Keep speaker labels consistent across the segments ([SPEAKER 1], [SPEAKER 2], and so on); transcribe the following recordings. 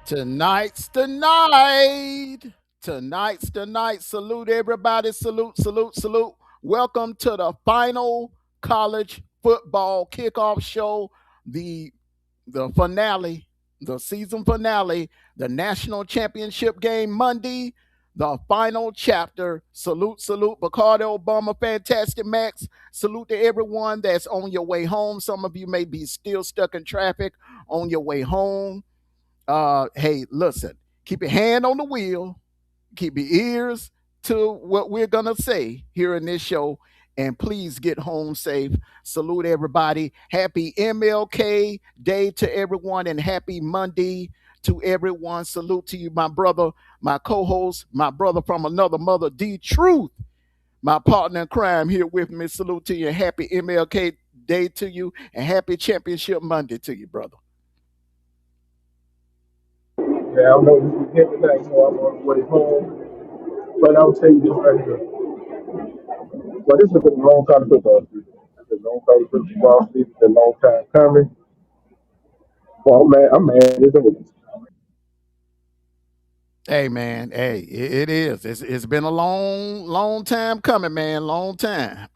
[SPEAKER 1] Tonight's the night. Tonight's the night. Salute everybody. Salute, salute, salute. Welcome to the final college football kickoff show. The the finale, the season finale, the national championship game Monday, the final chapter. Salute, salute, Bacardi Obama, Fantastic Max. Salute to everyone that's on your way home. Some of you may be still stuck in traffic on your way home. Hey, listen, keep your hand on the wheel, keep your ears to what we're gonna say here in this show, and please get home safe. Salute everybody. Happy MLK Day to everyone, and happy Monday to everyone. Salute to you, my brother, my co-host, my brother from another mother, D Truth, my partner in crime here with me. Salute to you. Happy MLK Day to you, and happy Championship Monday to you, brother.
[SPEAKER 2] Yeah, I know this is heavy night, so I'm on the way home. But I'll tell you this right here. Well, this has been a long time football season. It's been a long time football season. It's been a long time coming. Well, I'm mad as over.
[SPEAKER 1] Hey man, hey, it is. It's been a long time coming, man. Long time,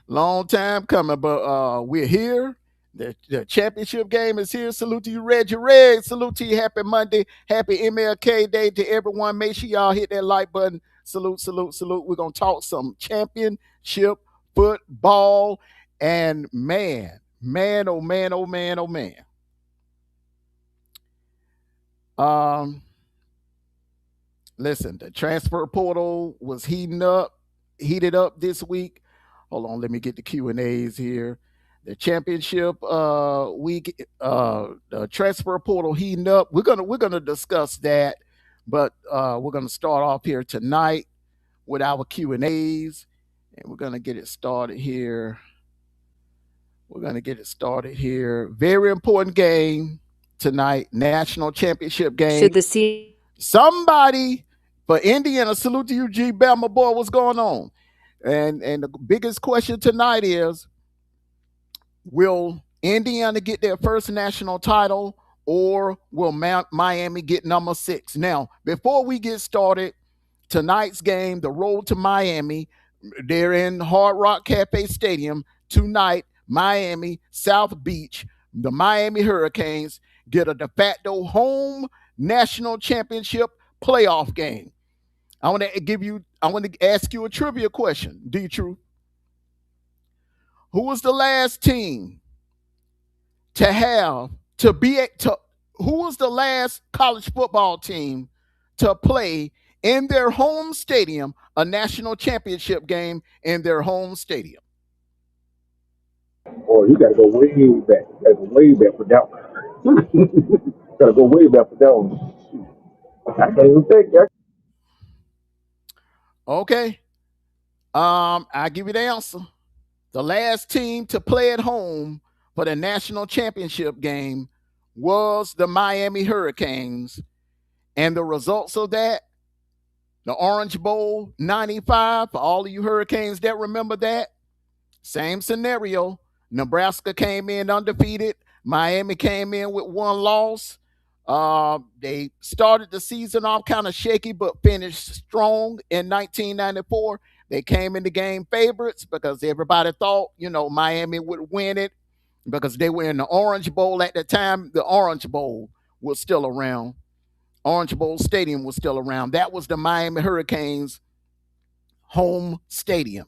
[SPEAKER 1] long time coming. But we're here. The championship game is here. Salute to you, Reggie Red. Salute to you. Happy Monday. Happy MLK Day to everyone. Make sure y'all hit that like button. Salute, salute, salute. We're gonna talk some championship football. And man, oh man, oh man, oh man. Um, Listen, the transfer portal was heated up this week. Hold on, let me get the Q and A's here. The championship week, the transfer portal heating up. We're gonna discuss that, but we're gonna start off here tonight with our Q and A's, and we're gonna get it started here. We're gonna get it started here. Very important game tonight, national championship game.
[SPEAKER 3] Should the C
[SPEAKER 1] Somebody for Indiana, salute to you, G Bama boy. What's going on? And the biggest question tonight is: will Indiana get their first national title, or will Miami get number 6? Now, before we get started, tonight's game, the road to Miami, they're in Hard Rock Cafe Stadium tonight. Miami, South Beach, the Miami Hurricanes get a de facto home national championship playoff game. I want to ask you a trivia question, D True. Who was the last team to have to be to who was the last college football team to play in their home stadium a national championship game in their home stadium?
[SPEAKER 2] Boy, you got to go way back. You got to go way back for that one. Got to go way back for that one. I can't even think.
[SPEAKER 1] Okay. I give you the answer. The last team to play at home for the national championship game was the Miami Hurricanes. And the results of that, the Orange Bowl 95, for all of you Hurricanes that remember that, same scenario. Nebraska came in undefeated. Miami came in with one loss. They started the season off kind of shaky, but finished strong in 1994. They came in the game favorites because everybody thought, Miami would win it because they were in the Orange Bowl at the time. The Orange Bowl was still around. Orange Bowl Stadium was still around. That was the Miami Hurricanes' home stadium.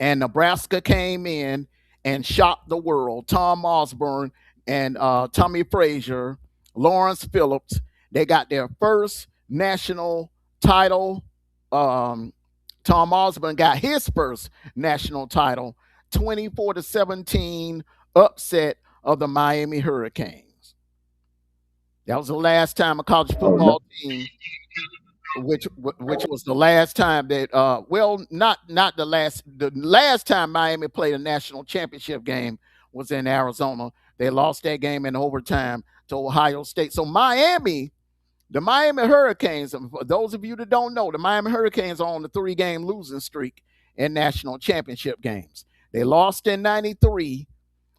[SPEAKER 1] And Nebraska came in and shocked the world. Tom Osborne and Tommy Frazier, Lawrence Phillips, they got their first national title. Tom Osborne got his first national title, 24-17 upset of the Miami Hurricanes. That was the last time a college
[SPEAKER 2] Oh, no.
[SPEAKER 1] football team, which was the last time that not the last time Miami played a national championship game was in Arizona. They lost that game in overtime to Ohio State. So the Miami Hurricanes, for those of you that don't know, the Miami Hurricanes are on the 3-game losing streak in national championship games. They lost in 93,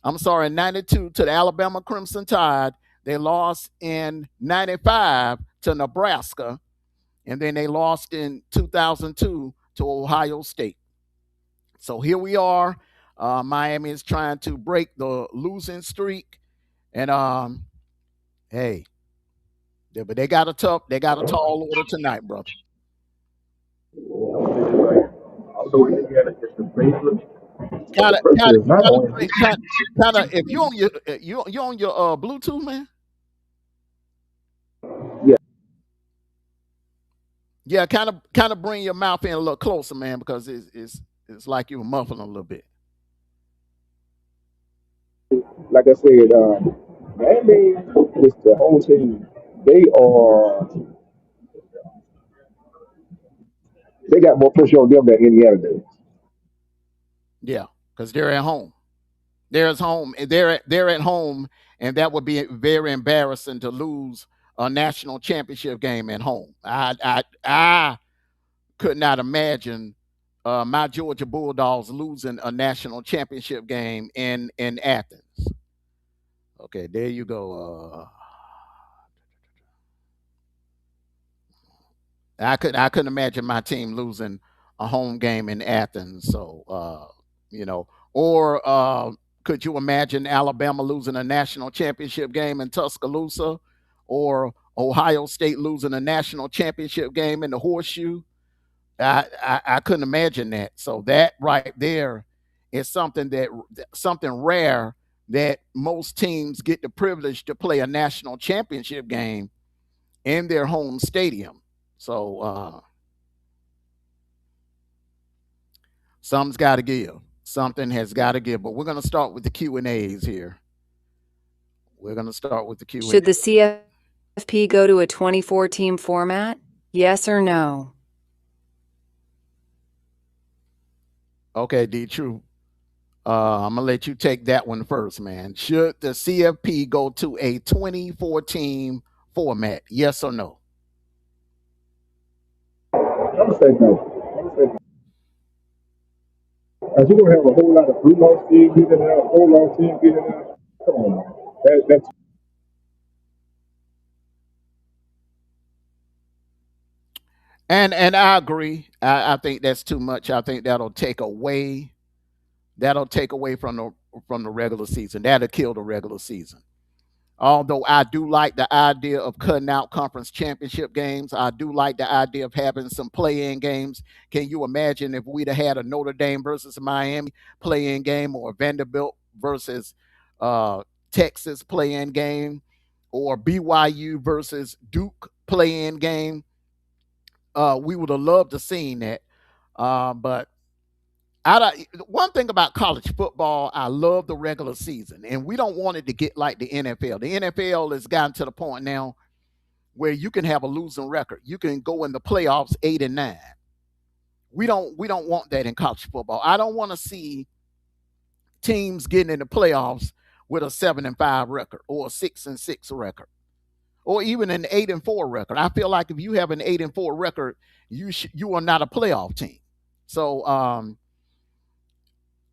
[SPEAKER 1] I'm sorry, in 92 to the Alabama Crimson Tide. They lost in 95 to Nebraska, and then they lost in 2002 to Ohio State. So here we are. Miami is trying to break the losing streak, and hey, but they got a tall order tonight, brother.
[SPEAKER 2] Also, Indiana is the favorite, but
[SPEAKER 1] Kind
[SPEAKER 2] the
[SPEAKER 1] of, kind
[SPEAKER 2] pressure is not
[SPEAKER 1] of,
[SPEAKER 2] on him.
[SPEAKER 1] kind of. If you on your you on your Bluetooth, man.
[SPEAKER 2] Yeah,
[SPEAKER 1] Yeah, kind of bring your mouth in a little closer, man, because it's like you were muffling a little bit.
[SPEAKER 2] like I said, Miami is the whole team. They are they got more pressure on them than Indiana does.
[SPEAKER 1] Yeah, because they're at home. They're at home. They're at home, and that would be very embarrassing to lose a national championship game at home. I could not imagine my Georgia Bulldogs losing a national championship game in Athens. Okay, there you go. I couldn't imagine my team losing a home game in Athens. So or could you imagine Alabama losing a national championship game in Tuscaloosa, or Ohio State losing a national championship game in the Horseshoe? I couldn't imagine that. So that right there is something rare, that most teams get the privilege to play a national championship game in their home stadium. So something's got to give. Something has got to give. But we're going to start with the Q and A's here. We're going to start with the Q and
[SPEAKER 3] Should the CFP go to a 24 team format? Yes or no?
[SPEAKER 1] Okay, D True. I'm gonna let you take that one first, man. Should the CFP go to a 24 team format? Yes or no?
[SPEAKER 2] I'm gonna say no. I'm gonna say no. As you're gonna have a whole lot of blue loss teams getting out, a whole lot of teams getting out. Come on, man. That's
[SPEAKER 1] And I agree. I think that's too much. I think that'll take away from the regular season. That'll kill the regular season. Although I do like the idea of cutting out conference championship games, I do like the idea of having some play-in games. Can you imagine if we'd have had a Notre Dame versus Miami play-in game, or Vanderbilt versus Texas play-in game, or BYU versus Duke play-in game? We would have loved to seen that. But one thing about college football, I love the regular season, and we don't want it to get like the NFL. The NFL has gotten to the point now where you can have a losing record. You can go in the playoffs 8-9. We don't want that in college football. I don't want to see teams getting in the playoffs with a 7-5 record, or a 6-6 record, or even an 8-4 record. I feel like if you have an 8-4 record, you are not a playoff team. So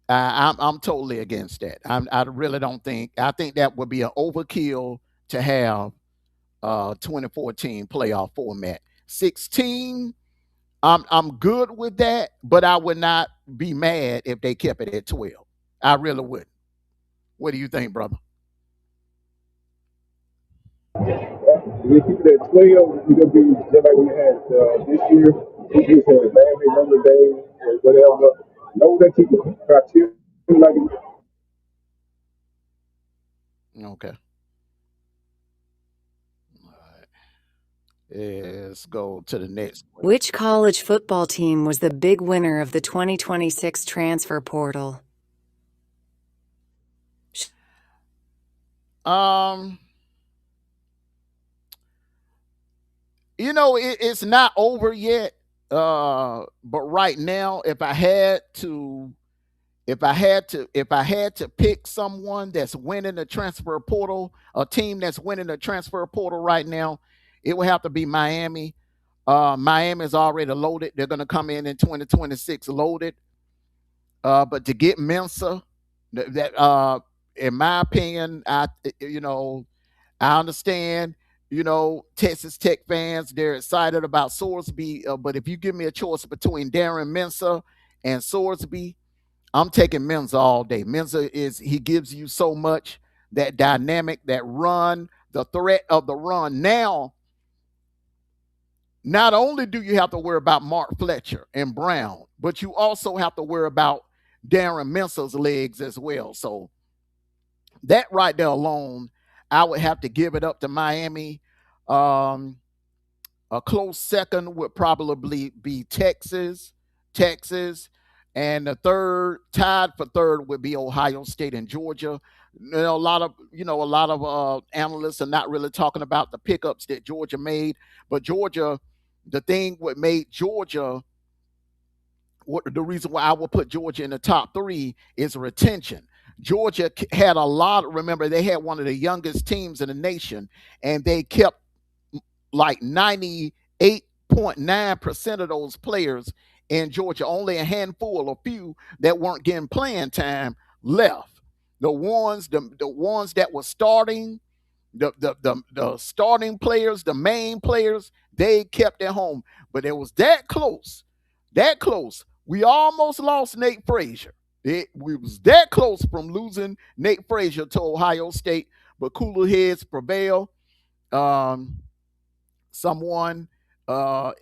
[SPEAKER 1] I'm totally against that. I really don't think. I think that would be an overkill to have 2014 playoff format. 16, I'm good with that, but I would not be mad if they kept it at 12. I really wouldn't. What do you think, brother?
[SPEAKER 2] if we keep it at 12, we're gonna be just like we had this year. We just had Miami, Notre Dame, or whatever. No, that keep the criteria like
[SPEAKER 1] Okay. All right. Let's go to the next question.
[SPEAKER 3] Which college football team was the big winner of the 2026 transfer portal?
[SPEAKER 1] Um, it's not over yet. But right now, if I had to pick someone that's winning the transfer portal, a team that's winning the transfer portal right now, it would have to be Miami. Miami's already loaded. They're going to come in 2026 loaded. But to get Mensa, that in my opinion, I understand, Texas Tech fans, they're excited about Sorsby, but if you give me a choice between Darren Mensah and Sorsby, I'm taking Mensah all day. Mensah he gives you so much, that dynamic, that run, the threat of the run. Now, not only do you have to worry about Mark Fletcher and Brown, but you also have to worry about Darren Mensah's legs as well. So that right there alone, I would have to give it up to Miami. Um, a close second would probably be Texas. Texas. And the third, tied for third, would be Ohio State and Georgia. A lot of analysts are not really talking about the pickups that Georgia made, but Georgia, the thing what made Georgia, the reason why I will put Georgia in the top three is retention. Georgia had a lot. Remember, they had one of the youngest teams in the nation, and they kept like 98.9% of those players in Georgia. Only a handful, a few that weren't getting playing time left. The ones that were starting, the starting players, the main players, they kept at home. But it was that close, that close. We almost lost Nate Frazier. We was that close from losing Nate Frazier to Ohio State, but cooler heads prevail. Um, Someone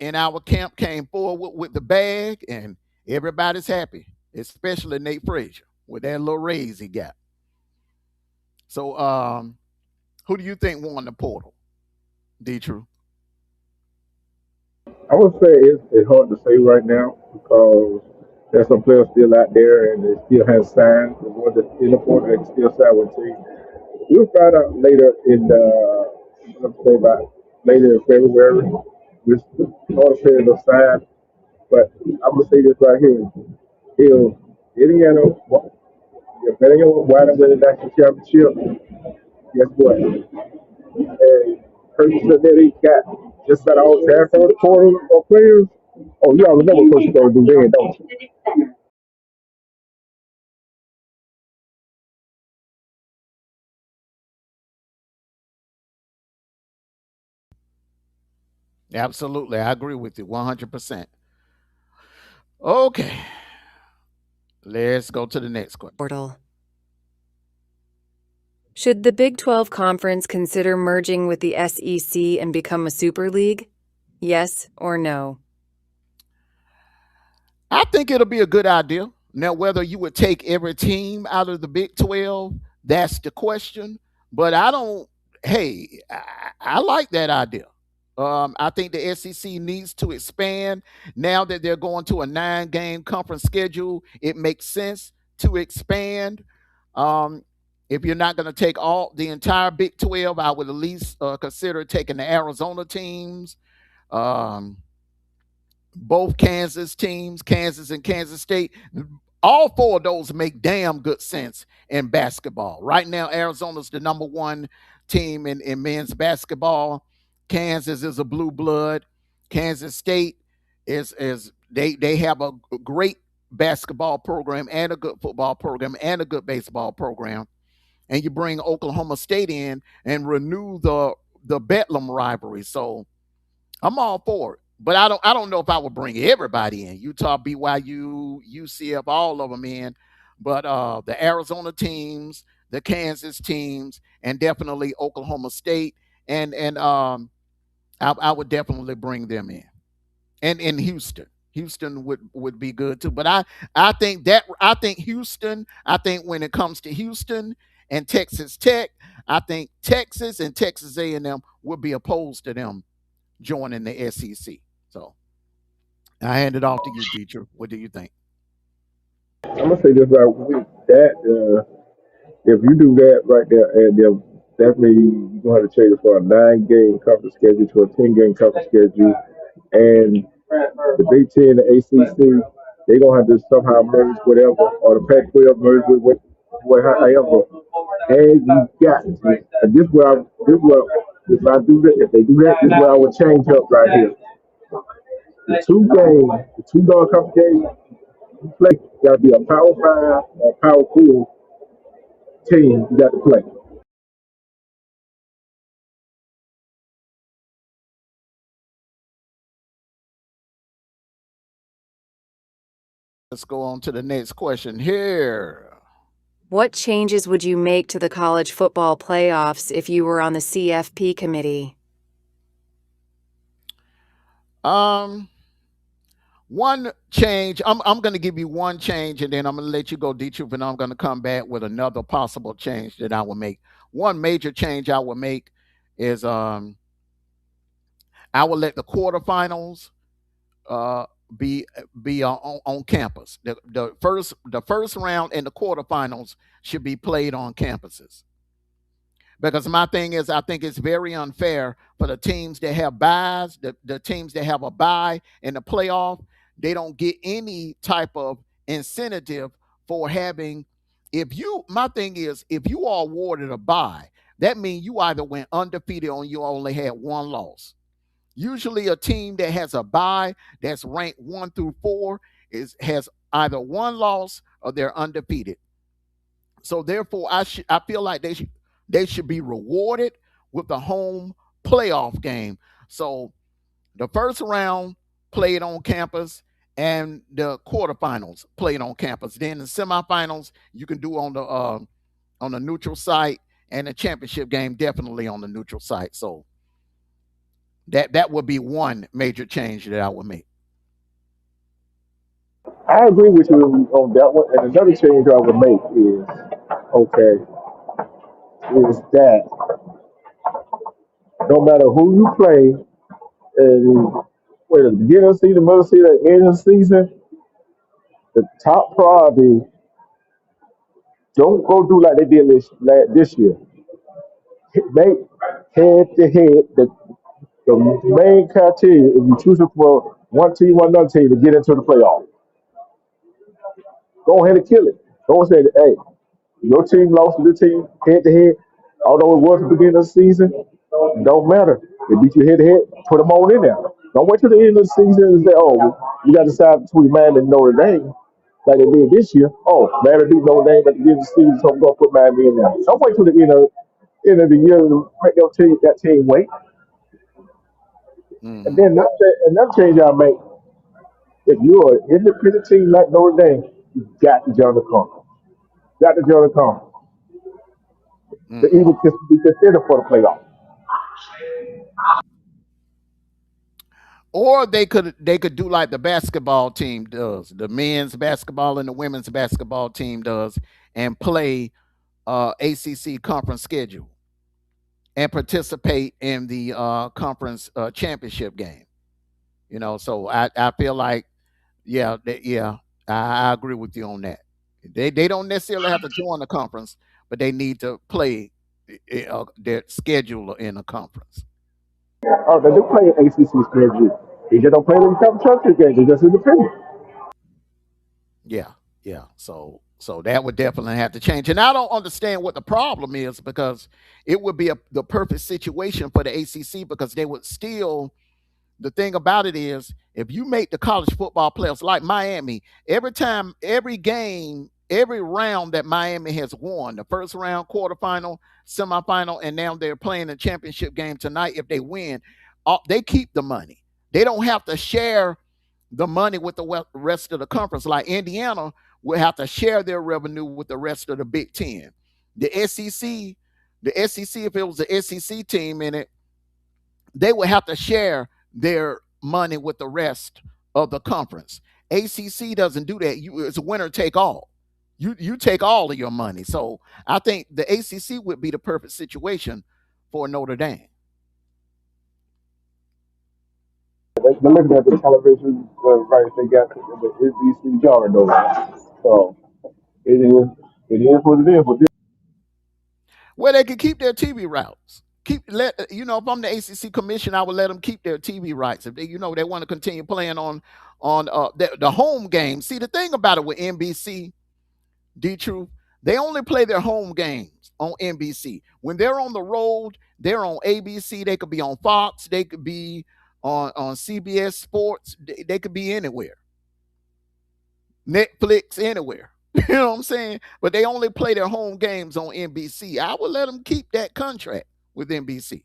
[SPEAKER 1] in our camp came forward with the bag, and everybody's happy, especially Nate Frazier with that little raise he got. So, who do you think won the portal, D. True?
[SPEAKER 2] I would say it's hard to say right now because there's some players still out there and they still have signed. The ones that's in the portal they can still sign with team. We'll find out later in let's say about later in February. With all the players are signed, but I'm gonna say this right here: if Indiana, if Indiana wind up winning the national championship, guess what? And person that he got just got all transfer portal of players. Oh, you already know what coach is gonna do then, don't you?
[SPEAKER 1] Absolutely, I agree with you 100%. Okay, let's go to the next question.
[SPEAKER 3] Portal. Should the Big 12 Conference consider merging with the SEC and become a super league? Yes or no?
[SPEAKER 1] I think it'll be a good idea. Now, whether you would take every team out of the Big 12, that's the question. But I don't, hey, I like that idea. I think the SEC needs to expand. Now that they're going to a 9-game conference schedule, it makes sense to expand. Um, if you're not going to take the entire Big 12, I would at least consider taking the Arizona teams. Um, both Kansas teams, Kansas and Kansas State, all four of those make damn good sense in basketball. Right now, Arizona's the number one team in men's basketball. Kansas is a blue blood. Kansas State is they have a great basketball program and a good football program and a good baseball program. And you bring Oklahoma State in and renew the Bedlam rivalry. So I'm all for it. But I don't know if I would bring everybody in. Utah, BYU, UCF, all of them in. But the Arizona teams, the Kansas teams, and definitely Oklahoma State, and I would definitely bring them in. And in Houston. Houston would be good too. But I think Houston, I think when it comes to Houston and Texas Tech, I think Texas and Texas A&M would be opposed to them joining the SEC. So I hand it off to you, teacher. What do you think?
[SPEAKER 2] I'm gonna say this right with that. If you do that right there, and then definitely you're gonna have to change it for a 9-game conference schedule to a 10-game conference schedule, and the Big Ten, the ACC, they're gonna have to somehow merge whatever, or the Pac-12 merge with however. And you got to, and this where if I do that, if they do that, this is where I would change up right here. The two dog conference games you play got to be a power five or power four team you got to play.
[SPEAKER 1] Let's go on to the next question here.
[SPEAKER 3] What changes would you make to the college football playoffs if you were on the CFP committee?
[SPEAKER 1] Um, One change. I'm going to give you one change, and then I'm going to let you go, D Troop, and I'm going to come back with another possible change that I will make. One major change I will make is I will let the quarterfinals uh, be on campus. The first round and the quarterfinals should be played on campuses. Because my thing is, I think it's very unfair for the teams that have buys, the teams that have a buy in the playoff, they don't get any type of incentive for having. If you, my thing is, if you are awarded a buy, that means you either went undefeated or you only had one loss. Usually, a team that has a bye that's ranked 1 through 4 has either one loss or they're undefeated. So therefore, I feel like they should be rewarded with the home playoff game. So the first round played on campus, and the quarterfinals played on campus. Then the semifinals you can do on the neutral site, and the championship game definitely on the neutral site. So that would be one major change that I would make.
[SPEAKER 2] I agree with you on that one. And another change I would make okay, is that no matter who you play, and whether the beginning of the season, middle of the season, end of the season, the top priority, don't go do like they did this year. Make head to head the main criteria if you choose for one team or another team to get into the playoff. Go ahead and kill it. Don't say, hey, your team lost to this team head to head. Although it was the beginning of the season, don't matter. They beat you head to head, put them all in there. Don't wait till the end of the season and say, oh, you got to decide between Miami and Notre Dame like they did this year. Oh, Miami beat Notre Dame at the beginning of the season, so I'm going to put Miami in there. Don't wait till the end of the year to make that team wait. And
[SPEAKER 1] Hmm.
[SPEAKER 2] then another change I make, if you're an independent team like Notre Dame, you got to join the conference. Got to join the conference to
[SPEAKER 1] Hmm.
[SPEAKER 2] even be considered for the playoff.
[SPEAKER 1] Or they could do like the basketball team does, the men's basketball and the women's basketball team does, and play ACC conference schedule and participate in the conference championship game. So I feel like, yeah, I agree with you on that. They don't necessarily have to join the conference, but they need to play their schedule in a conference.
[SPEAKER 2] Oh, they do play ACC schedule. They just don't play them championship games. They just independent.
[SPEAKER 1] Yeah, yeah. So that would definitely have to change. And I don't understand what the problem is, because it would be the perfect situation for the ACC, because they would still. The thing about it is, if you make the college football playoffs like Miami, every time, every game, every round that Miami has won, the first round, quarterfinal, semifinal, and now they're playing the championship game tonight. If they win, they keep the money. They don't have to share the money with the rest of the conference. Like Indiana will have to share their revenue with the rest of the Big Ten. The SEC, if it was the SEC team in it, they would have to share their money with the rest of the conference. ACC doesn't do that. It's a winner take all. You take all of your money. So I think the ACC would be the perfect situation for Notre Dame.
[SPEAKER 2] They're looking at the television rights they got the NBC jarring over. So it is what it is. But
[SPEAKER 1] Where they can keep their TV rights. If I'm the ACC commission, I would let them keep their TV rights if they want to continue playing on the home game. See, the thing about it with NBC, D Truth, they only play their home games on NBC. When they're on the road, they're on ABC. They could be on Fox. They could be on CBS Sports. They could be anywhere. Netflix, anywhere. You know what I'm saying? But they only play their home games on NBC. I would let them keep that contract with NBC.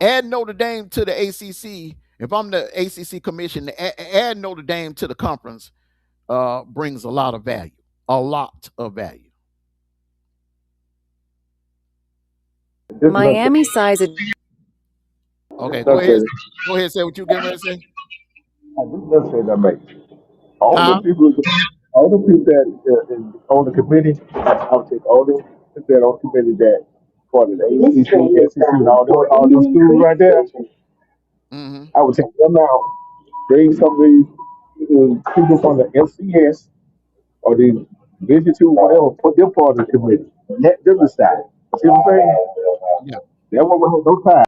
[SPEAKER 1] Add Notre Dame to the ACC. If I'm the ACC commission, add Notre Dame to the conference brings a lot of value. A lot of value.
[SPEAKER 2] This is not
[SPEAKER 3] Miami size.
[SPEAKER 1] Okay, go ahead.
[SPEAKER 2] necessary.
[SPEAKER 1] Go ahead. Say what you getting ready to say.
[SPEAKER 2] This is necessary that make.
[SPEAKER 1] Huh?
[SPEAKER 2] All the people that on the committee, I'll take all the people that on the committee that for the ACC, SEC, and all those schools right there.
[SPEAKER 1] Mm-hmm.
[SPEAKER 2] I would take them out, bring some of these people from the FCS or the Division Two, whatever, put them part of the committee. Let them decide. See what I'm saying?
[SPEAKER 1] Yeah,
[SPEAKER 2] That one with no time.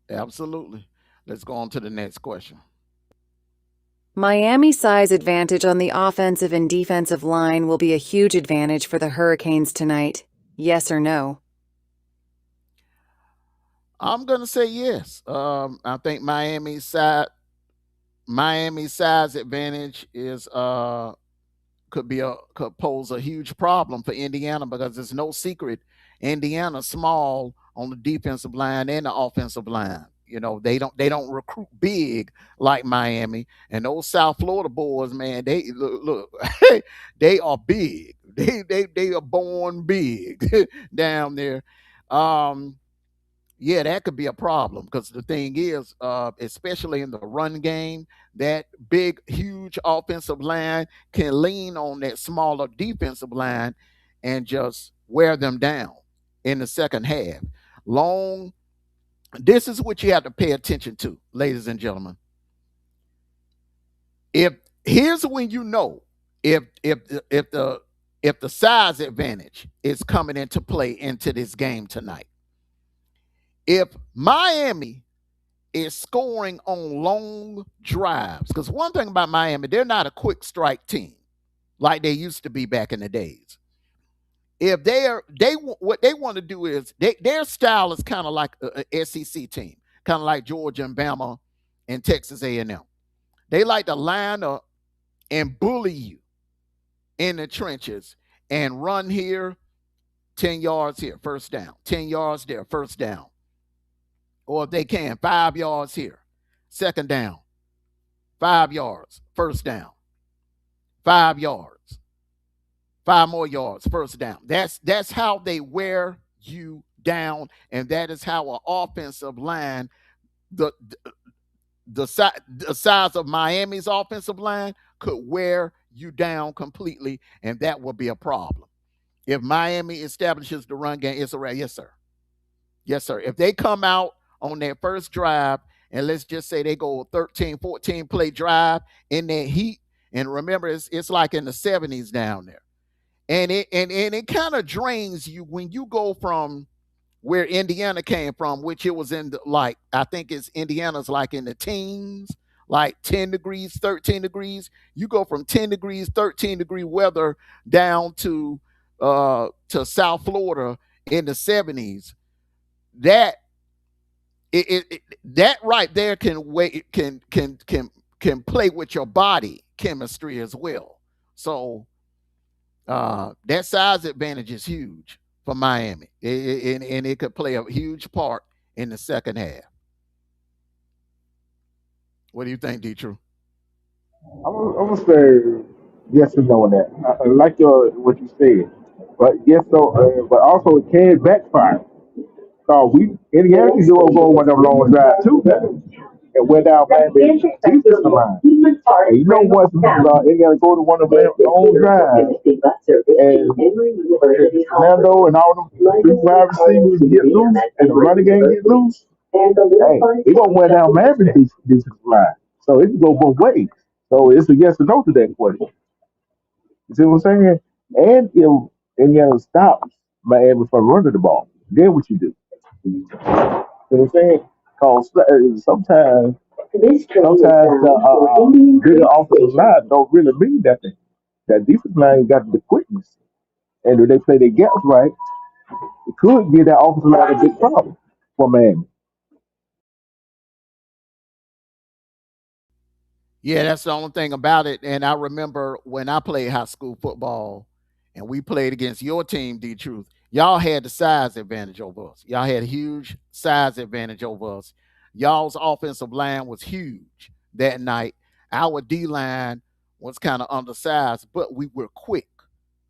[SPEAKER 1] absolutely. Let's go on to the next question.
[SPEAKER 3] Miami size advantage on the offensive and defensive line will be a huge advantage for the Hurricanes tonight. Yes or no?
[SPEAKER 1] I'm gonna say yes. I think Miami size advantage is could pose a huge problem for Indiana because it's no secret Indiana's small on the defensive line and the offensive line. You know, they don't recruit big like Miami. And those South Florida boys, man, they look they are big. They are born big down there. Um yeah, that could be a problem because the thing is, especially in the run game, that big, huge offensive line can lean on that smaller defensive line and just wear them down in the second half. Long, this is what you have to pay attention to, ladies and gentlemen. If here's when you know if the size advantage is coming into play into this game tonight. If Miami is scoring on long drives. Because one thing about Miami, they're not a quick strike team like they used to be back in the days. If what they want to do is their style is kind of like a SEC team, kind of like Georgia and Bama and Texas A&M. They like to line up and bully you in the trenches and run here, 10 yards here, first down, 10 yards there, first down. Or if they can, 5 yards here, second down, 5 yards, first down, 5 yards, 5 more yards, first down. That's how they wear you down, and that is how an offensive line, the the size of Miami's offensive line could wear you down completely, and that will be a problem. If Miami establishes the run game, it's a wrap. Yes, sir. Yes, sir. If they come out on their first drive, and let's just say they go 13, 14 play drive in their heat, and remember, it's like in the 70s down there. And it kind of drains you when you go from where Indiana came from, which it was in the, like, I think it's Indiana's like in the teens, like 10 degrees, 13 degrees. You go from 10 degrees, 13-degree weather down to South Florida in the 70s. That that right there can wait can play with your body chemistry as well. So that size advantage is huge for Miami, and it could play a huge part in the second half. What do you think, D. True?
[SPEAKER 2] I'm gonna say yes and no on that. I like your what you said, but yes, so but also it can backfire. So we Indiana can do go one of them long drive too, and went down by the defensive line. And you know once Indiana go to one of them long drives, and Amondo and all them three wide receivers get loose, and the running game get loose. Hey, it gonna wear down Miami's defensive line. So it can go both ways. So it's a yes or no to that question. You see what I'm saying? And if Indiana stops Miami from running the ball, then what you do? You know what I'm saying? Because sometimes the bigger offensive line don't really mean nothing. That defense line got the quickness. And if they play their gaps right, it could give that offensive line a big problem for Miami.
[SPEAKER 1] Yeah, that's the only thing about it. And I remember when I played high school football and we played against your team, D Truth, y'all had the size advantage over us. Y'all had a huge size advantage over us. Y'all's offensive line was huge that night. Our D line was kind of undersized, but we were quick.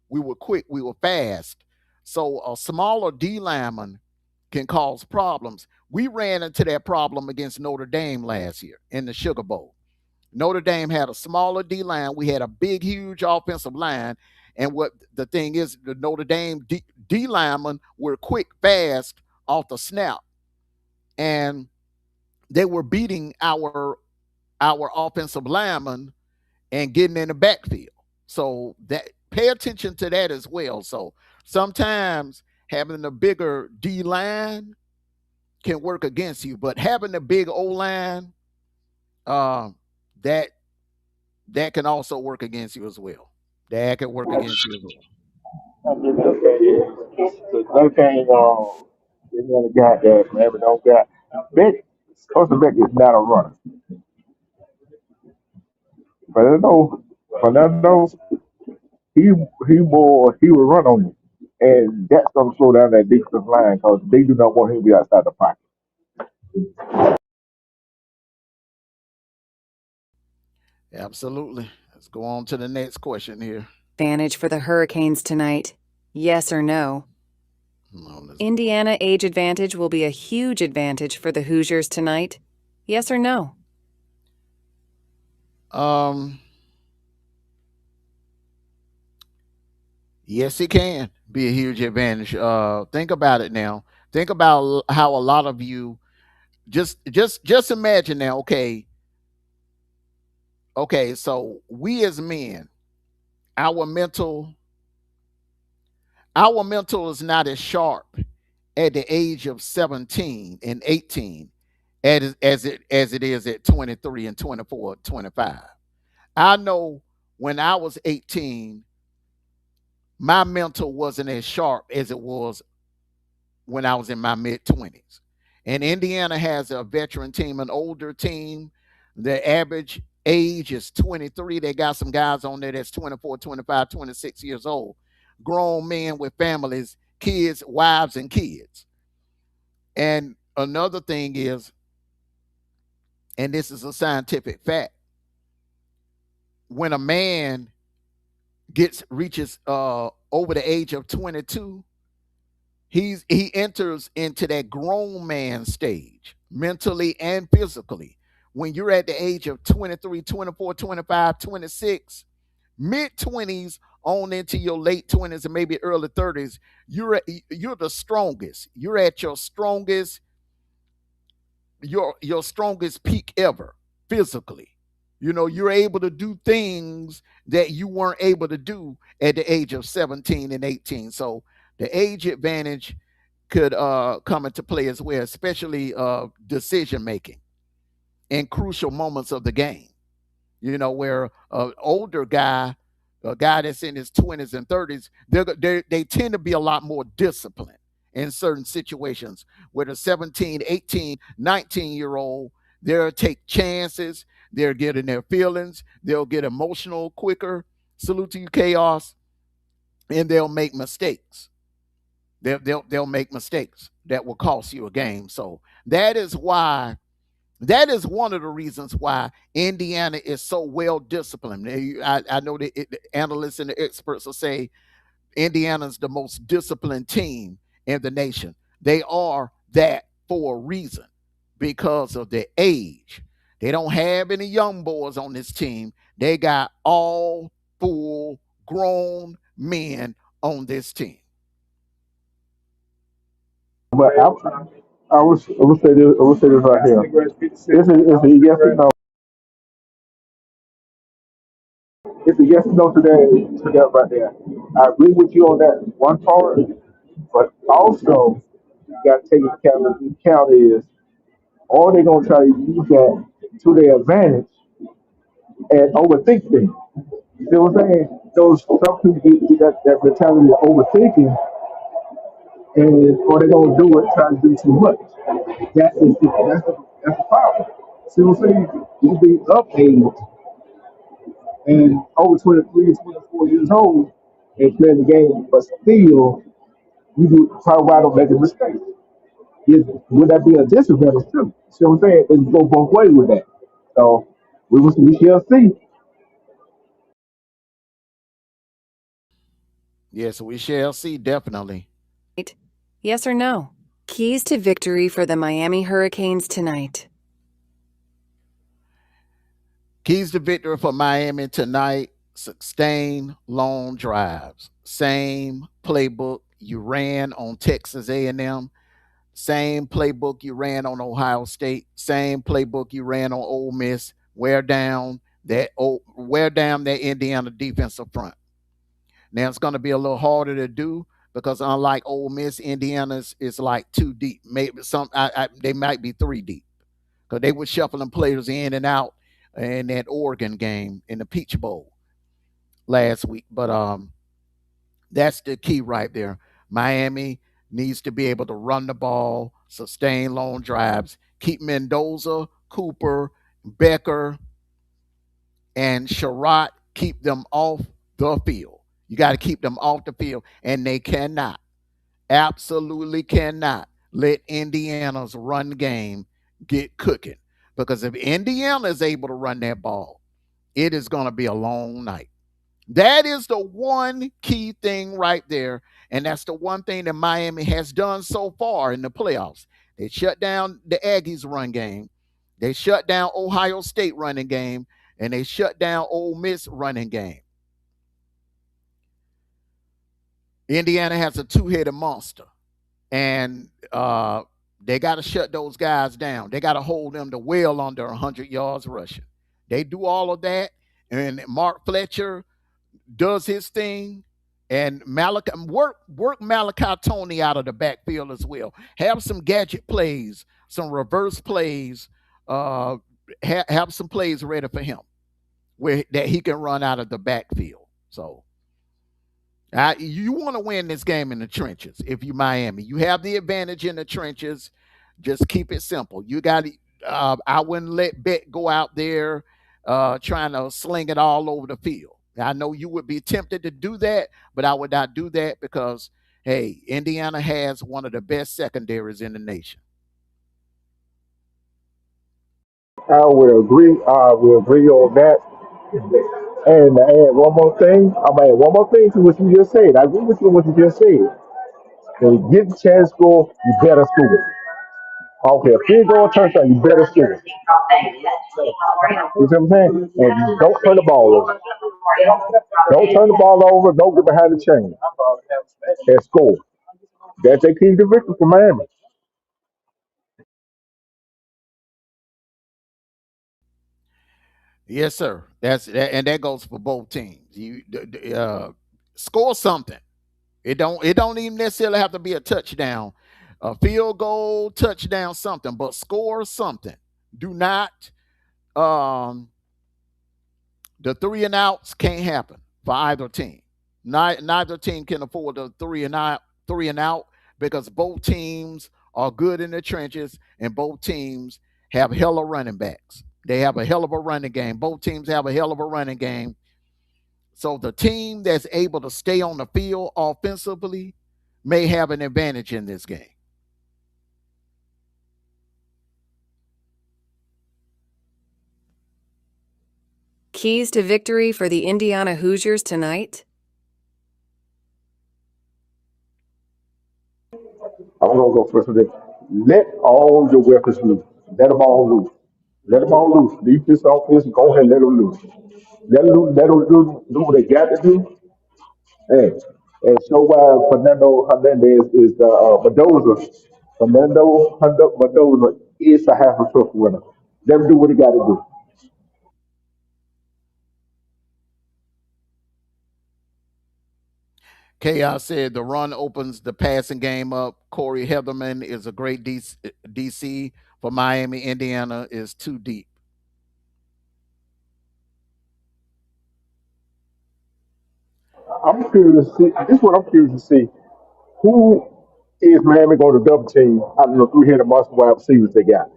[SPEAKER 1] We were quick. We were fast. So a smaller D lineman can cause problems. We ran into that problem against Notre Dame last year in the Sugar Bowl. Notre Dame had a smaller D line. We had a big, huge offensive line. And what the thing is, the Notre Dame D linemen were quick, fast off the snap, and they were beating our offensive linemen and getting in the backfield. So that pay attention to that as well. So sometimes having a bigger D line can work against you, but having a big O line, uh, that that can also work against you as well. That can work against you as well.
[SPEAKER 2] I mean, okay, yeah. So another thing, this other guy that forever don't got. Beck, Costa Beck is not a runner. Fernando, Fernando, he he will run on you, and that's gonna slow down that defensive line because they do not want him to be outside the pocket.
[SPEAKER 1] Absolutely. Let's go on to the next question here.
[SPEAKER 3] Advantage for the Hurricanes tonight? Yes or no? Indiana age advantage will be a huge advantage for the Hoosiers tonight. Yes or no?
[SPEAKER 1] Um, yes, it can be a huge advantage. Think about it now. Think about how a lot of you just imagine now. Okay, okay. So we as men, our mental our mental is not as sharp at the age of 17 and 18 as it is at 23 and 24, 25. I know when I was 18, my mental wasn't as sharp as it was when I was in my mid 20s. And Indiana has a veteran team, an older team. The average age is 23. They got some guys on there that's 24, 25, 26 years old. Grown men with families, kids, wives, and kids. And another thing is, and this is a scientific fact, when a man gets reaches over the age of 22, he enters into that grown man stage mentally and physically. When you're at the age of 23, 24, 25, 26, mid 20s on into your late 20s and maybe early 30s, you're the strongest. You're at your strongest peak ever physically. You know, you're able to do things that you weren't able to do at the age of 17 and 18. So the age advantage could come into play as well, especially decision making in crucial moments of the game. You know, where an older guy, a guy that's in his 20s and 30s, they tend to be a lot more disciplined in certain situations. Where the 17, 18, 19-year-old, they'll take chances, they'll get in their feelings, they'll get emotional quicker. Salute to you, chaos, and they'll make mistakes. They'll make mistakes that will cost you a game. So that is one of the reasons why Indiana is so well disciplined. I know the analysts and the experts will say Indiana's the most disciplined team in the nation. They are that for a reason because of their age. They don't have any young boys on this team. They got all full grown men on this team.
[SPEAKER 2] But I would say this, I would say this right here. It's a yes or no. It's a yes or no to that right there. I agree with you on that one part, but also you got to take into account is or they're gonna try to use that to their advantage and overthink things. You see what I'm saying? Those some people get that mentality of overthinking, and or they're gonna do it trying to do too much. That's the problem. See what I'm saying? You can be up age and over 23, 24 years old and playing the game, but still you do probably why don't make a mistake. Would that be a disadvantage too? See what I'm saying? It go both ways with that. So we shall see.
[SPEAKER 1] Yes, we shall see, definitely.
[SPEAKER 3] Yes or no? Keys to victory for the Miami Hurricanes tonight.
[SPEAKER 1] Keys to victory for Miami tonight: sustain long drives. Same playbook you ran on Texas A&M. Same playbook you ran on Ohio State. Same playbook you ran on Ole Miss. Wear down that Indiana defensive front. Now it's going to be a little harder to do because unlike Ole Miss, Indiana's is like two deep. Maybe they might be three deep because they were shuffling players in and out in that Oregon game in the Peach Bowl last week. But that's the key right there. Miami needs to be able to run the ball, sustain long drives, keep Mendoza, Cooper, Becker, and Sherratt, keep them off the field. You got to keep them off the field, and they cannot, absolutely cannot let Indiana's run game get cooking. Because if Indiana is able to run that ball, it is going to be a long night. That is the one key thing right there. And that's the one thing that Miami has done so far in the playoffs. They shut down the Aggies run game. They shut down Ohio State running game. And they shut down Ole Miss running game. Indiana has a two-headed monster. And they got to shut those guys down. They got to hold them to well under 100 yards rushing. They do all of that. And Mark Fletcher does his thing, and work Malachi Tony out of the backfield as well. Have some gadget plays, some reverse plays. Uh, have some plays ready for him where that he can run out of the backfield. So you want to win this game in the trenches. If you Miami, you have the advantage in the trenches. Just keep it simple. You got. I wouldn't let Bet go out there trying to sling it all over the field. I know you would be tempted to do that, but I would not do that because hey, Indiana has one of the best secondaries in the nation.
[SPEAKER 2] I will agree. I will agree on that. And I add one more thing. I'm gonna add one more thing to what you just said. I agree with you on what you just said. When you get the chance to score, you better score. Okay, if field goal touchdown, you better score. You see what I'm saying? And don't turn the ball over. Don't turn the ball over. Don't get behind the chain. And score. That's a key to victory for Miami.
[SPEAKER 1] Yes, sir. And that goes for both teams. You score something. It don't even necessarily have to be a touchdown, a field goal, touchdown, something, but score something. Do not um the three and outs can't happen for either team. Neither team can afford the three and out because both teams are good in the trenches and both teams have hella running backs. They have a hell of a running game. Both teams have a hell of a running game. So the team that's able to stay on the field offensively may have an advantage in this game.
[SPEAKER 3] Keys to victory for the Indiana Hoosiers tonight?
[SPEAKER 2] I'm gonna go first with this. Let all your weapons loose. Let them all loose. Let them all loose. Defense, offense, go ahead and let them loose. Let them loose. Let them do what they got to do. And show why Fernando Hernandez is the Mendoza. Mendoza is a half a trophy winner. Let him do what he got to do.
[SPEAKER 1] Chaos said the run opens the passing game up. Corey Heatherman is a great DC for Miami. Indiana is too deep.
[SPEAKER 2] I'm curious to see. This is what I'm curious to see. Who is Miami going to double team? I don't know. Three headed monster wide receivers they got.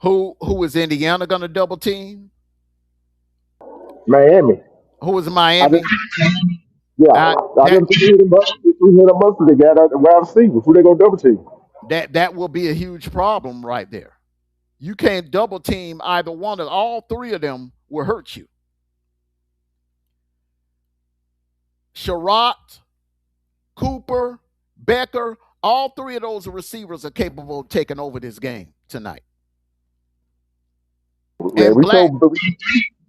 [SPEAKER 1] Who is Indiana going to double team?
[SPEAKER 2] Miami.
[SPEAKER 1] Who was
[SPEAKER 2] I just,
[SPEAKER 1] Miami?
[SPEAKER 2] yeah,
[SPEAKER 1] I
[SPEAKER 2] I
[SPEAKER 1] that
[SPEAKER 2] just hit them up. We hit them up. They got out the wide receiver. Who they gonna double team?
[SPEAKER 1] that will be a huge problem right there. You can't double team either one of all three of them will hurt you. Sherratt, Cooper, Becker, all three of those receivers are capable of taking over this game tonight.
[SPEAKER 2] Man,
[SPEAKER 1] And
[SPEAKER 2] we saw
[SPEAKER 1] Black,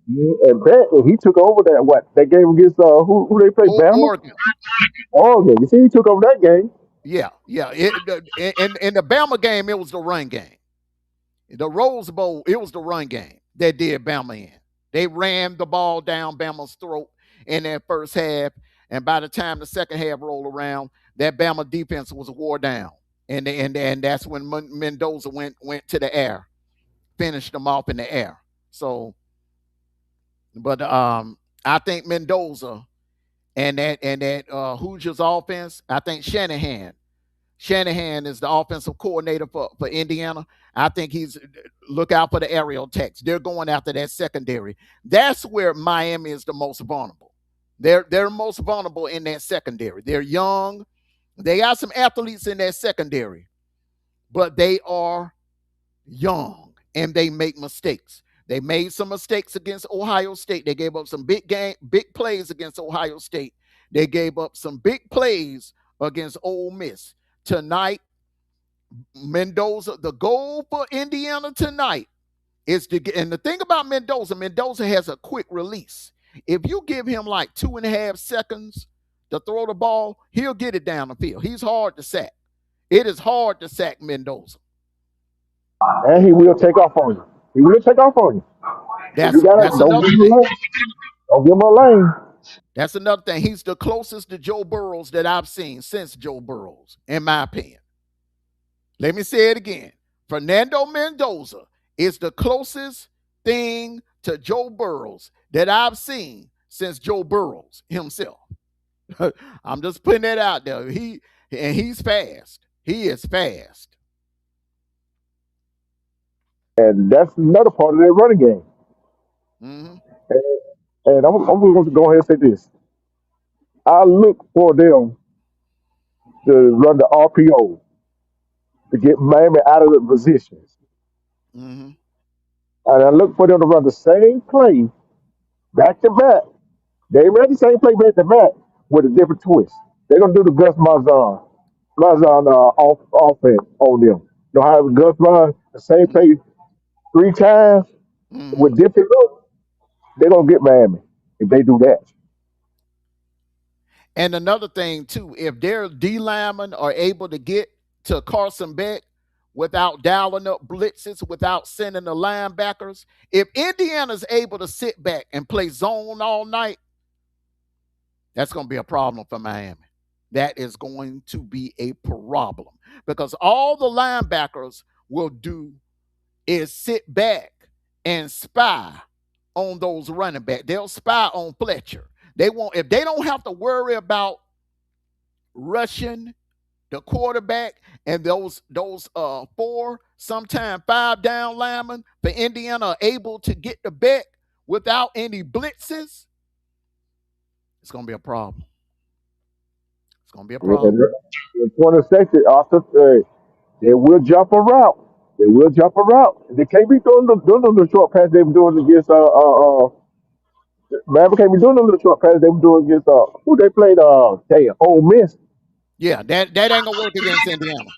[SPEAKER 2] and Bet he took over that game against who they play Bama.
[SPEAKER 1] Oregon.
[SPEAKER 2] Oh yeah, you see he took over that game.
[SPEAKER 1] Yeah, yeah. In the Bama game, it was the run game. The Rose Bowl, it was the run game that did Bama in. They ran the ball down Bama's throat in that first half, and by the time the second half rolled around, that Bama defense was wore down, and that's when Mendoza went to the air, finished them off in the air. So, but I think Mendoza and that Hoosiers offense, I think Shanahan is the offensive coordinator for Indiana. I think he's look out for the aerial attacks. They're going after that secondary. That's where Miami is the most vulnerable. They're most vulnerable in that secondary. They're young. They got some athletes in that secondary, but they are young and they make mistakes. They made some mistakes against Ohio State. They gave up some big plays against Ohio State. They gave up some big plays against Ole Miss. Tonight, Mendoza, the goal for Indiana tonight is to get, and the thing about Mendoza has a quick release. If you give him like 2.5 seconds to throw the ball, he'll get it down the field. He's hard to sack. It is hard to sack Mendoza.
[SPEAKER 2] And he will take off on you. He will take off on you. If you
[SPEAKER 1] That's
[SPEAKER 2] got it,
[SPEAKER 1] that's another thing.
[SPEAKER 2] don't give him a lane.
[SPEAKER 1] That's another thing. He's the closest to Joe Burrows that I've seen since Joe Burrows, in my opinion. Let me say it again. Fernando Mendoza is the closest thing to Joe Burrows that I've seen since Joe Burrows himself. I'm just putting that out there. He's fast. He is fast.
[SPEAKER 2] And that's another part of their running game.
[SPEAKER 1] Mm-hmm.
[SPEAKER 2] And I'm going to go ahead and say this. I look for them to run the RPO to get Miami out of the positions.
[SPEAKER 1] Mm-hmm.
[SPEAKER 2] And I look for them to run the same play back to back. They ran the same play back to back with a different twist. They're going to do the Gus Malzahn offense on them. You know how Gus run the same play 3 times
[SPEAKER 1] Mm-hmm.
[SPEAKER 2] with different looks? They're going to get Miami if they do that.
[SPEAKER 1] And another thing too, if their D linemen are able to get to Carson Beck without dialing up blitzes, without sending the linebackers, if Indiana's able to sit back and play zone all night, that's going to be a problem for Miami. That is going to be a problem because all the linebackers will do is sit back and spy on those running backs. They'll spy on Fletcher. They won't if they don't have to worry about rushing the quarterback and those 4, sometimes 5 down linemen for Indiana are able to get the back without any blitzes, it's gonna be a problem. It's gonna be a problem.
[SPEAKER 2] And in 20 seconds, also, they will jump a route. They will jump a route. They can't be doing the short pass they were doing against Maverick can't be doing the little short pass they were doing against who they played Ole Miss.
[SPEAKER 1] Yeah, that ain't gonna work against Indiana.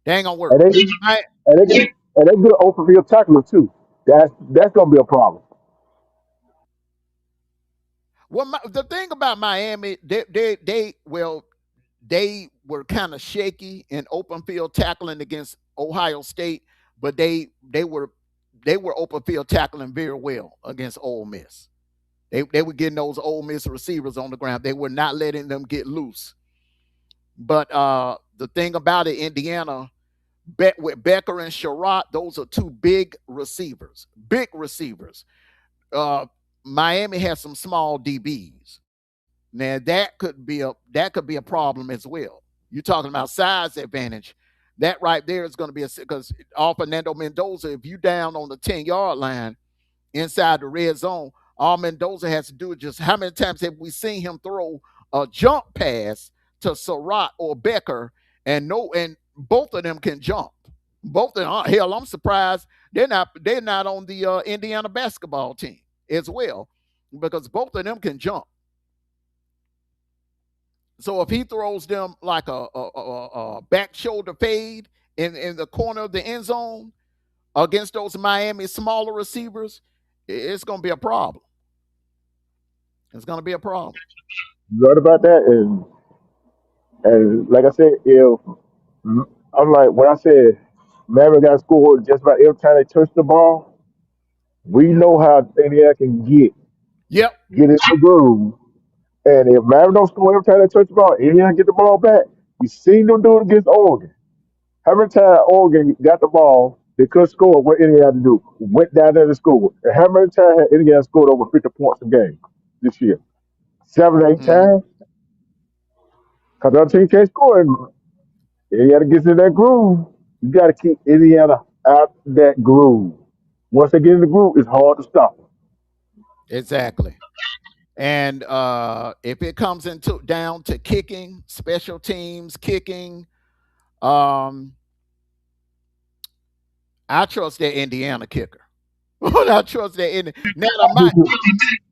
[SPEAKER 1] That ain't gonna work.
[SPEAKER 2] And they
[SPEAKER 1] I,
[SPEAKER 2] and they good open field tacklers too. That's gonna be a problem.
[SPEAKER 1] the thing about Miami, they were kind of shaky in open field tackling against Ohio State, but they were open field tackling very well against Ole Miss. They were getting those Ole Miss receivers on the ground. They were not letting them get loose. But the thing about it, Indiana, with Becker and Sherratt, those are two big receivers. Big receivers. Uh, Miami has some small DBs. Now that could be a problem as well. You're talking about size advantage. That right there is going to be because all Fernando Mendoza, if you down on the 10-yard line inside the red zone, all Mendoza has to do is just how many times have we seen him throw a jump pass to Surratt or Becker, and no, and both of them can jump. Both of them, hell, I'm surprised they're not on the Indiana basketball team as well, because both of them can jump. So if he throws them like a back shoulder fade in the corner of the end zone against those Miami smaller receivers, it's going to be a problem. It's going to be a problem.
[SPEAKER 2] You right about that, and like I said, if I'm like when I said Maverick got scored just about every time they touch the ball, we know how Indiana can
[SPEAKER 1] Yep,
[SPEAKER 2] get in the groove. And if Maverick don't score every time they touch the ball, Indiana get the ball back. You seen them do it against Oregon. How many times Oregon got the ball, they could score, what Indiana had to do? Went down there to score. And how many times had Indiana scored over 50 points a game this year? 7, 8
[SPEAKER 1] mm,
[SPEAKER 2] times? Because the other team can't score. And Indiana gets in that groove. You got to keep Indiana out that groove. Once they get in the groove, it's hard to stop them.
[SPEAKER 1] exactly. And if it comes into down to kicking, special teams, kicking, um, I trust that Indiana kicker. I trust that now
[SPEAKER 2] I do
[SPEAKER 1] my
[SPEAKER 2] too.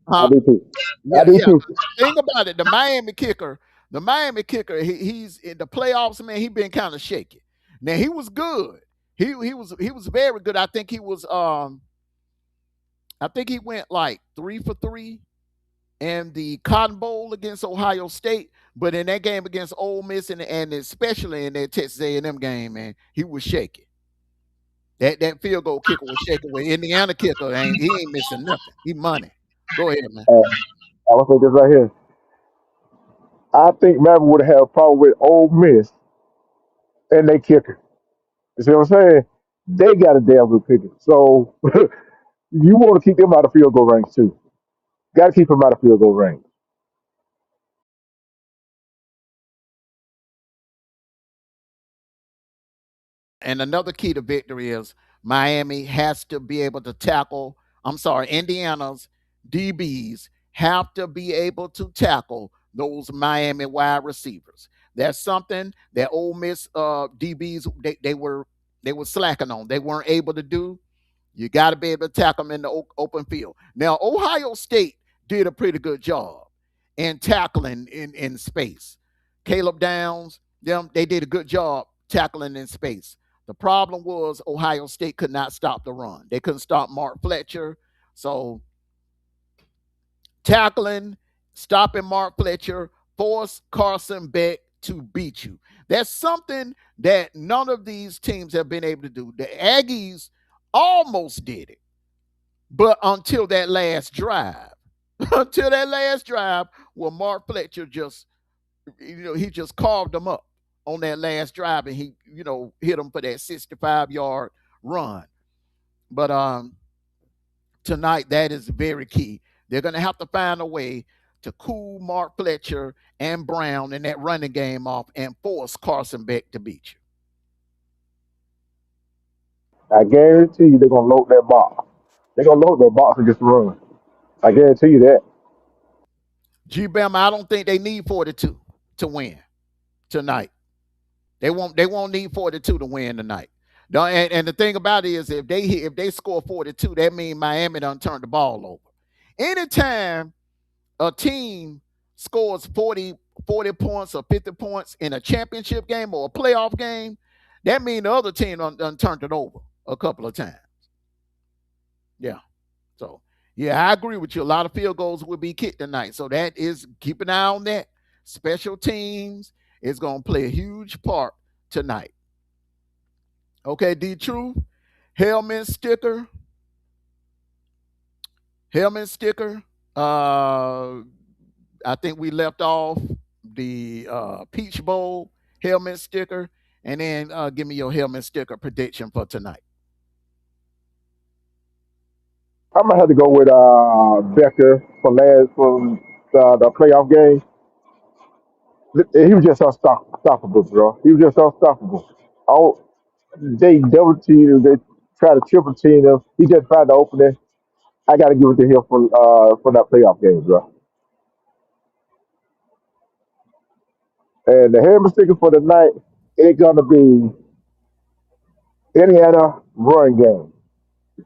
[SPEAKER 2] I
[SPEAKER 1] huh?
[SPEAKER 2] do too. I
[SPEAKER 1] Yeah,
[SPEAKER 2] do
[SPEAKER 1] yeah.
[SPEAKER 2] too.
[SPEAKER 1] Think about it. The Miami kicker, he's in the playoffs, man. He been kind of shaky. Now he was good. He was very good. I think he went like 3 for 3 in the Cotton Bowl against Ohio State. But in that game against Ole Miss and especially in that Texas A&M game, man, he was shaky. That field goal kicker was shaky. With Indiana kicker, he ain't missing nothing. He money. Go ahead, man.
[SPEAKER 2] I will say this right here. I think Maverick would have had a problem with Ole Miss and they kicker. You see what I'm saying? They got a damn good kicker. So you want to keep them out of field goal range too. Got to keep them out of field goal range.
[SPEAKER 1] And another key to victory is Miami has to be able to tackle. I'm sorry, Indiana's DBs have to be able to tackle those Miami wide receivers. That's something that Ole Miss DBs they were slacking on. They weren't able to do. You got to be able to tackle them in the open field. Now, Ohio State did a pretty good job in tackling in space. Caleb Downs, they did a good job tackling in space. The problem was Ohio State could not stop the run. They couldn't stop Mark Fletcher. So tackling, stopping Mark Fletcher, force Carson Beck to beat you. That's something that none of these teams have been able to do. The Aggies almost did it, but until that last drive, until that last drive, where Mark Fletcher he just carved them up on that last drive, and he hit them for that 65-yard run. But tonight, that is very key. They're going to have to find a way to cool Mark Fletcher and Brown in that running game off and force Carson Beck to beat you.
[SPEAKER 2] I guarantee you they're gonna load that box. They're gonna load that box and just run. I guarantee you that.
[SPEAKER 1] G Bam, I don't think they need 42 to win tonight. They won't need 42 to win tonight. And the thing about it is if they score 42, that means Miami done turned the ball over. Anytime a team scores 40 points or 50 points in a championship game or a playoff game, that means the other team done turned it over a couple of times. Yeah. So, yeah, I agree with you. A lot of field goals will be kicked tonight. So that is keep an eye on that. Special teams is going to play a huge part tonight. Okay, D Truth, helmet sticker, helmet sticker. Uh, I think we left off the Peach Bowl helmet sticker, and then give me your helmet sticker prediction for tonight.
[SPEAKER 2] I'm gonna have to go with Becker for last from the playoff game. He was just unstoppable, bro. He was just unstoppable. They double teamed him. They tried to triple team him. He just found the opening. I got to give it to him for that playoff game, bro. And the hammer sticker for the night, it's gonna be Indiana run game.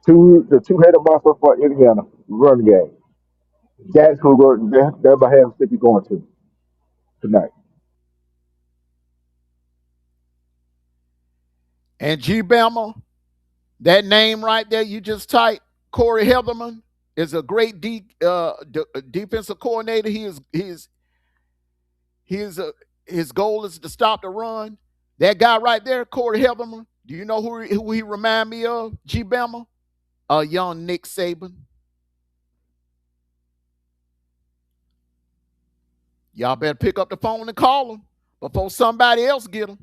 [SPEAKER 2] The two-headed monster for Indiana run game. That's who go. They're my hammer sticker going to tonight.
[SPEAKER 1] And G Bama, that name right there you just typed, Corey Heatherman, is a great defensive coordinator. He is a his goal is to stop the run. That guy right there, Corey Heatherman. Do you know who he remind me of? G Bama, a young Nick Saban. Y'all better pick up the phone and call him before somebody else get him.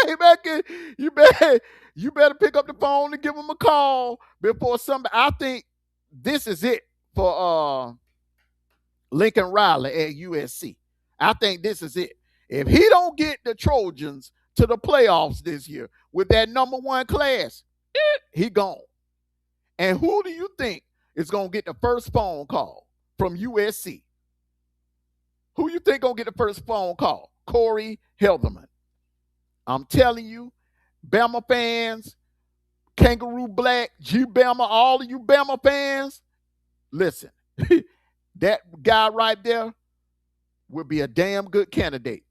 [SPEAKER 1] you better you better pick up the phone and give him a call before somebody. I think this is it for Lincoln Riley at USC. I think this is it. If he don't get the Trojans to the playoffs this year with that number one class, he gone. And who do you think is gonna get the first phone call from USC? Who you think gonna get the first phone call? Corey Heatherman. I'm telling you, Bama fans, Kangaroo Black, G Bama, all of you Bama fans, listen, that guy right there would be a damn good candidate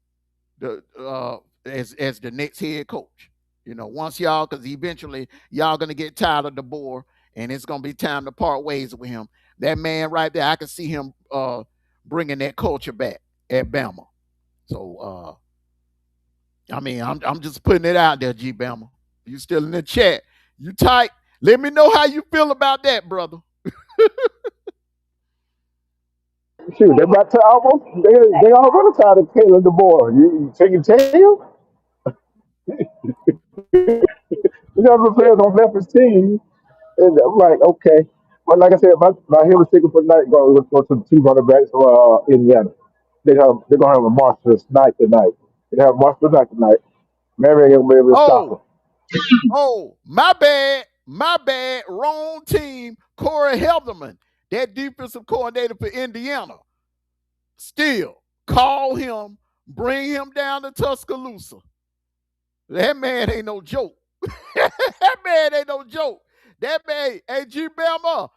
[SPEAKER 1] as the next head coach. You know, once y'all, because eventually y'all gonna get tired of the bore, and it's gonna be time to part ways with him. That man right there, I can see him bringing that culture back at Bama. So, I mean, I'm just putting it out there, G Bama. You still in the chat? You tight? Let me know how you feel about that, brother.
[SPEAKER 2] Shoot, they're about to almost. They already tired of killing the boy. You tell? You know the players on Memphis team, and I'm like, okay. But like I said, my hero ticket for tonight go to the two running backs for Indiana. They're gonna have a monstrous night tonight. They have a monstrous night tonight. Mary ain't gonna be able to stop them.
[SPEAKER 1] Oh, oh, my bad, my bad. Wrong team. Corey Heatherman, that defensive coordinator for Indiana. Still, call him, bring him down to Tuscaloosa. That man ain't no joke. That man ain't no joke. That man, hey, G Bama,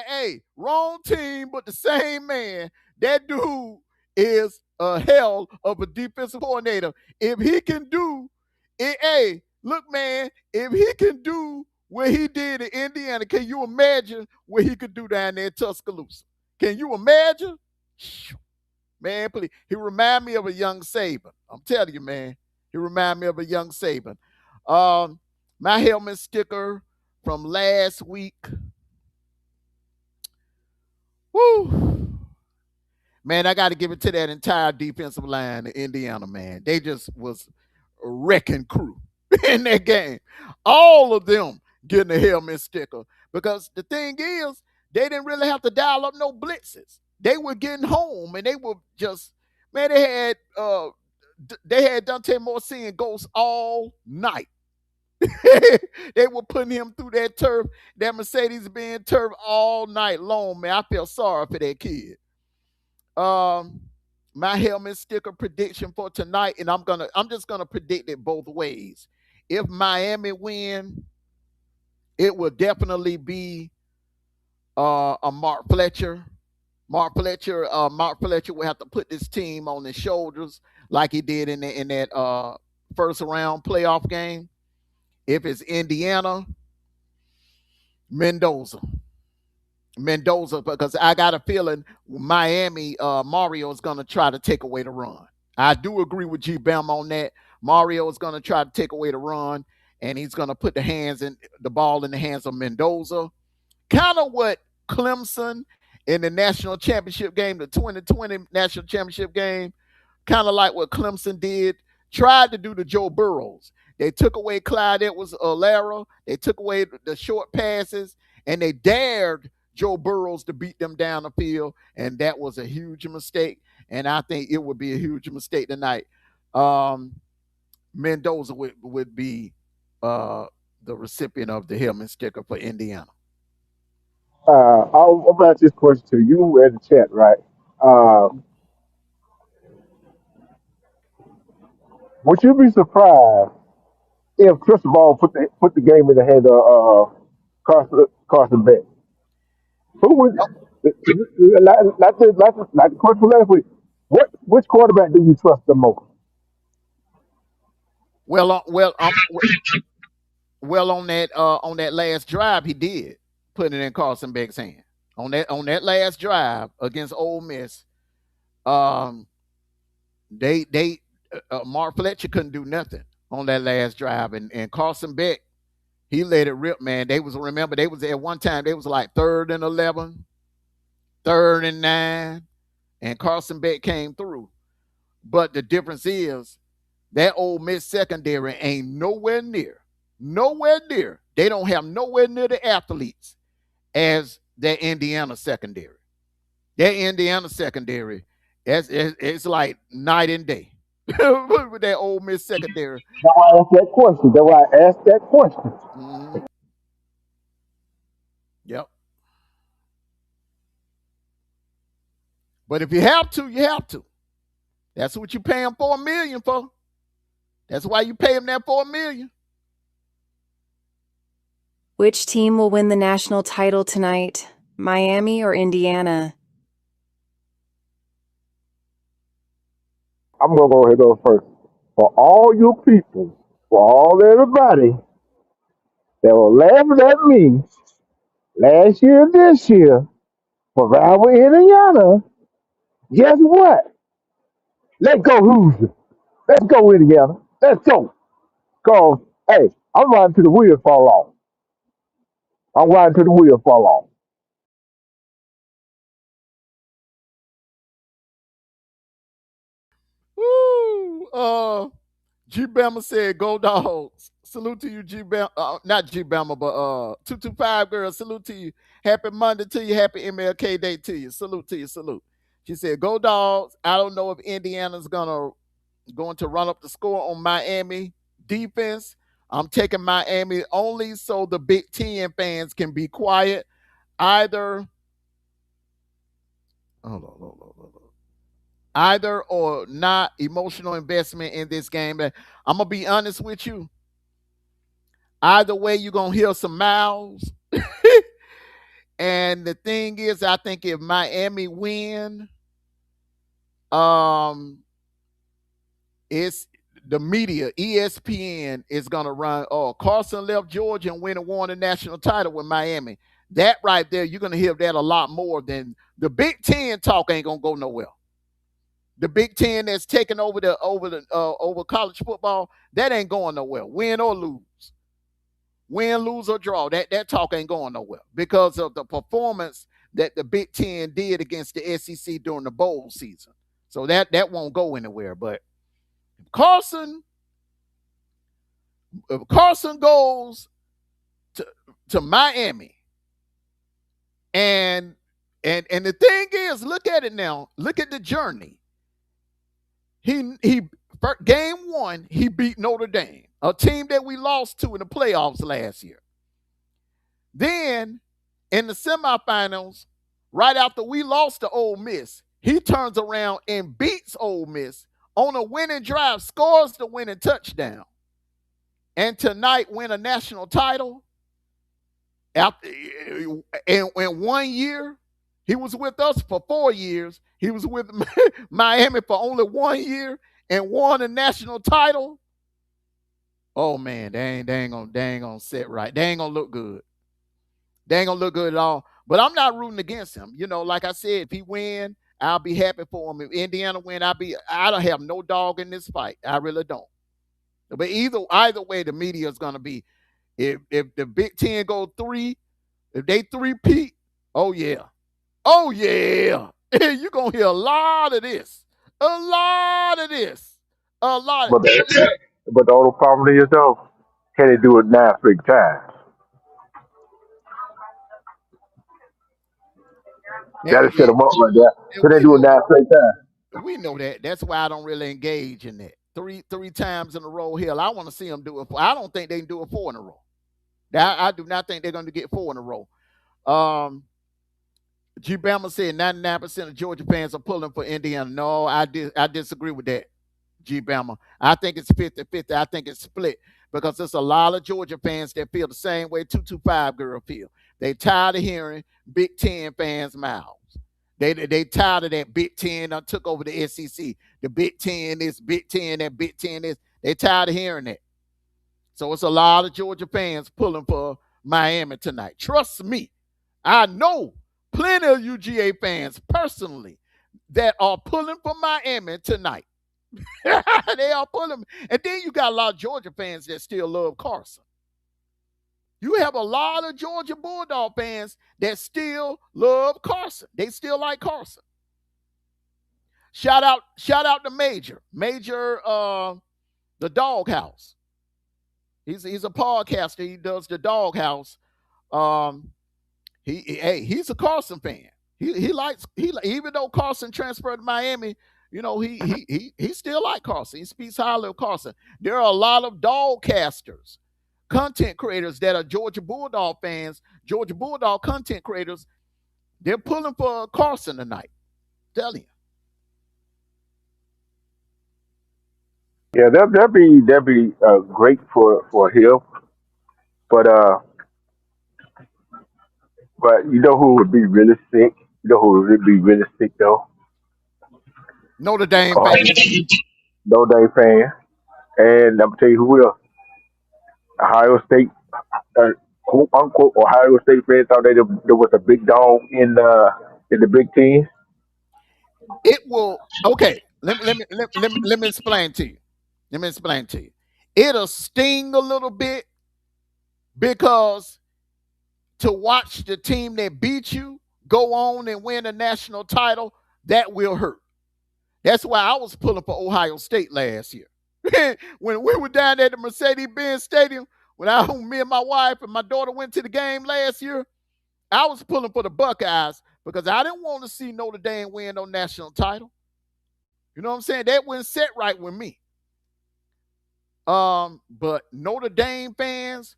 [SPEAKER 1] hey, wrong team, but the same man. That dude is a hell of a defensive coordinator. If he can do it, hey, look, man, if he can do what he did in Indiana, can you imagine what he could do down there in Tuscaloosa? Can you imagine? Man, please. He remind me of a young Saban. I'm telling you, man. He remind me of a young Saban. Um, my helmet sticker from last week. Woo. Man, I got to give it to that entire defensive line in Indiana, man. They just was a wrecking crew in that game. All of them getting a helmet sticker. Because the thing is, they didn't really have to dial up no blitzes. They were getting home and they were just, man, they had Dante Moore seeing ghosts all night. They were putting him through that turf, that Mercedes Benz turf all night long, man. I feel sorry for that kid. Um, my helmet sticker prediction for tonight, and I'm just gonna predict it both ways. If Miami win, it will definitely be a Mark Fletcher. Mark Fletcher will have to put this team on his shoulders like he did in that first round playoff game. If it's Indiana, Mendoza. Mendoza, because I got a feeling Miami, Mario is going to try to take away the run. I do agree with G Bam on that. Mario is going to try to take away the run, and he's going to put the ball in the hands of Mendoza. Kind of what Clemson in the national championship game, the 2020 national championship game, kind of like what Clemson did, tried to do to Joe Burrows. They took away Clyde Edwards-Helaire. They took away the short passes, and they dared Joe Burrows to beat them down the field, and that was a huge mistake. And I think it would be a huge mistake tonight. Um, Mendoza would be the recipient of the helmet sticker for Indiana.
[SPEAKER 2] I'll ask this question to you in the chat, right? Uh, would you be surprised if Crystal Ball put the game in the hand of Carson Beck? Who would
[SPEAKER 1] Oh,
[SPEAKER 2] not the question last week? Which quarterback do you trust the most?
[SPEAKER 1] well, well on that last drive he did put it in Carson Beck's hand. On that last drive against Ole Miss, um, they Mark Fletcher couldn't do nothing on that last drive, and Carson Beck he let it rip, man. They was at one time they was like 3rd and 11, 3rd and 9, and Carson Beck came through. But the difference is that Ole Miss secondary ain't nowhere near. They don't have nowhere near the athletes as that Indiana secondary. That Indiana secondary, it's like night and day with that Ole Miss secondary.
[SPEAKER 2] That's why I asked that question. That's why I asked that question.
[SPEAKER 1] Mm-hmm. Yep. But if you have to, you have to. That's what you pay them $4 million for. That's why you pay them that $4 million.
[SPEAKER 3] Which team will win the national title tonight? Miami or Indiana?
[SPEAKER 2] I'm gonna go ahead and go first. For all you people, for all everybody that were laughing at me last year and this year for Valor, Indiana, guess what? Let's go Hoosiers. Let's go Indiana. Let's go. Cause hey, I'm riding to the wheels fall off. I'm riding to the wheels fall off.
[SPEAKER 1] Woo! G Bama said, "Go dogs." Salute to you, G Bama. Not G Bama, but 225 girl. Salute to you. Happy Monday to you. Happy MLK Day to you. Salute to you. Salute. She said, "Go dogs." I don't know if Indiana's going to run up the score on Miami defense. I'm taking Miami only so the Big Ten fans can be quiet. Either, hold on, hold on, hold on. Either or not emotional investment in this game. I'm gonna be honest with you. Either way, you're gonna hear some mouths. And the thing is, I think if Miami win, um, it's the media, ESPN is gonna run. Oh, Carson left Georgia and went and won a national title with Miami. That right there, you're gonna hear that a lot more than the Big Ten talk. Ain't gonna go nowhere. The Big Ten that's taking over college football, that ain't going nowhere. Win, lose or draw. That talk ain't going nowhere because of the performance that the Big Ten did against the SEC during the bowl season. So that won't go anywhere. But Carson, if Carson goes to Miami, and the thing is, look at it now. Look at the journey. He game one, he beat Notre Dame, a team that we lost to in the playoffs last year. Then in the semifinals, right after we lost to Ole Miss, he turns around and beats Ole Miss on a winning drive, scores the winning touchdown, and tonight win a national title. After in 1 year, he was with us for 4 years. He was with Miami for only 1 year and won a national title. Oh man, they ain't gonna sit right. They ain't gonna look good. They ain't gonna look good at all. But I'm not rooting against him. Like I said, if he win, I'll be happy for him. If Indiana win, I don't have no dog in this fight. I really don't. But either way, the media is gonna be if the Big Ten go three, if they three-peat, oh yeah. Oh yeah. You're gonna hear a lot of this. A lot of this. A lot of
[SPEAKER 2] But the only problem is though, can they do it 9 straight times?
[SPEAKER 1] and,
[SPEAKER 2] That'll set them up right there.
[SPEAKER 1] and
[SPEAKER 2] Can they
[SPEAKER 1] we
[SPEAKER 2] do it
[SPEAKER 1] know
[SPEAKER 2] 9 straight times?
[SPEAKER 1] we know that. That's why I don't really engage in that. Three times in a row. Hell, I want to see them do it. I don't think they can do it 4 in a row. I do not think they're going to get 4 in a row. G. Bama said 99% of Georgia fans are pulling for Indiana. No, I disagree with that, G. Bama. I think it's 50-50. I think it's split because there's a lot of Georgia fans that feel the same way 225 girl feel. They tired of hearing Big Ten fans' mouths. They tired of that Big Ten took over the SEC. The Big Ten is Big Ten, that Big Ten is. They tired of hearing that. So it's a lot of Georgia fans pulling for Miami tonight. Trust me, I know plenty of UGA fans personally that are pulling for Miami tonight. They are pulling. And then you got a lot of Georgia fans that still love Carson. You have a lot of Georgia Bulldog fans that still love Carson. They still like Carson. Shout out to Major, the Doghouse. He's a podcaster. He does the Doghouse. He's a Carson fan. He likes even though Carson transferred to Miami, he still like Carson. He speaks highly of Carson. There are a lot of dogcasters, content creators that are Georgia Bulldog fans, Georgia Bulldog content creators. They're pulling for Carson tonight. Tell you.
[SPEAKER 2] Yeah, that'd be great for him. But you know who would be really sick? You know who would be really sick though?
[SPEAKER 1] Notre Dame
[SPEAKER 2] Uh,
[SPEAKER 1] fans.
[SPEAKER 2] No Dame fan. And I'm gonna tell you who else. Ohio State, quote unquote Ohio State fans thought there was a big dog in the Big Ten.
[SPEAKER 1] It will. Okay. Let me explain to you. Let me explain to you. It'll sting a little bit because to watch the team that beat you go on and win a national title, that will hurt. That's why I was pulling for Ohio State last year. When we were down at the Mercedes-Benz Stadium, me and my wife and my daughter went to the game last year, I was pulling for the Buckeyes because I didn't want to see Notre Dame win no national title. You know what I'm saying? That wouldn't set right with me. But Notre Dame fans,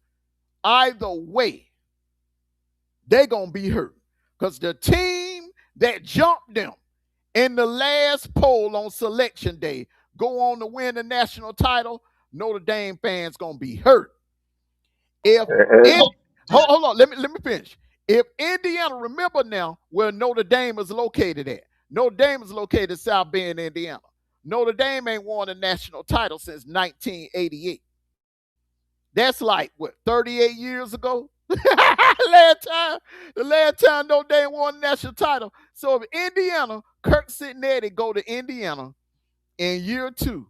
[SPEAKER 1] either way, they're gonna be hurt. Because the team that jumped them in the last poll on selection day go on to win the national title, Notre Dame fans gonna be hurt. If it, hold on, let me finish. If Indiana, remember now where Notre Dame is located at. Notre Dame is located in South Bend, Indiana. Notre Dame ain't won a national title since 1988. That's like what, 38 years ago? the last time Notre Dame won a national title. So if Indiana, Kirk Cincinnati go to Indiana in year 2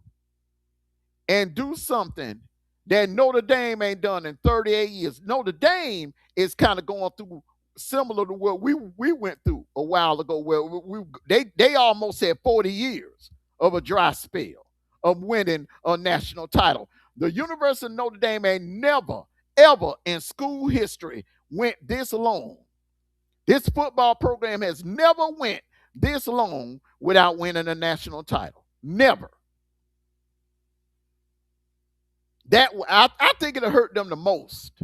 [SPEAKER 1] and do something that Notre Dame ain't done in 38 years. Notre Dame is kind of going through similar to what we went through a while ago, where they almost had 40 years of a dry spell of winning a national title. The University of Notre Dame ain't never, ever in school history went this long. This football program has never went this long without winning a national title. Never. I think it'll hurt them the most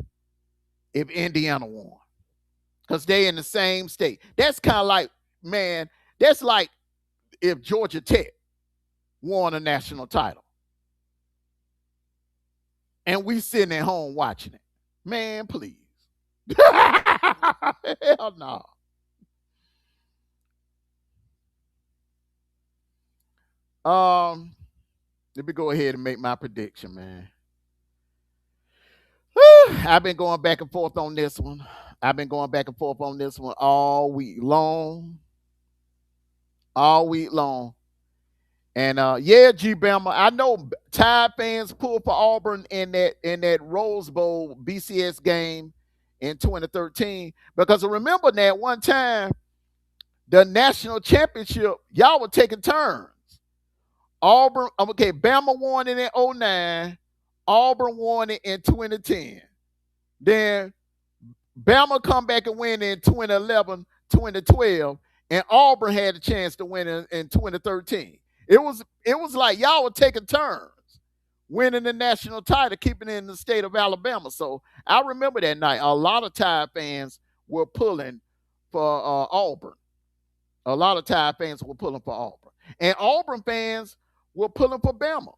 [SPEAKER 1] if Indiana won, because they in the same state. That's kind of like, man, that's like if Georgia Tech won a national title and we sitting at home watching it. Man, please. Hell no. Let me go ahead and make my prediction, man. I've been going back and forth on this one. All week long. And yeah, G Bama, I know Tide fans pulled for Auburn in that Rose Bowl BCS game in 2013. Because remember that one time, the national championship, y'all were taking turns. Bama won it in 09. Auburn won it in 2010. Then Bama come back and win in 2011, 2012, and Auburn had a chance to win in 2013. It was like y'all were taking turns winning the national title, keeping it in the state of Alabama. So I remember that night. A lot of Tide fans were pulling for Auburn. A lot of Tide fans were pulling for Auburn, and Auburn fans were pulling for Bama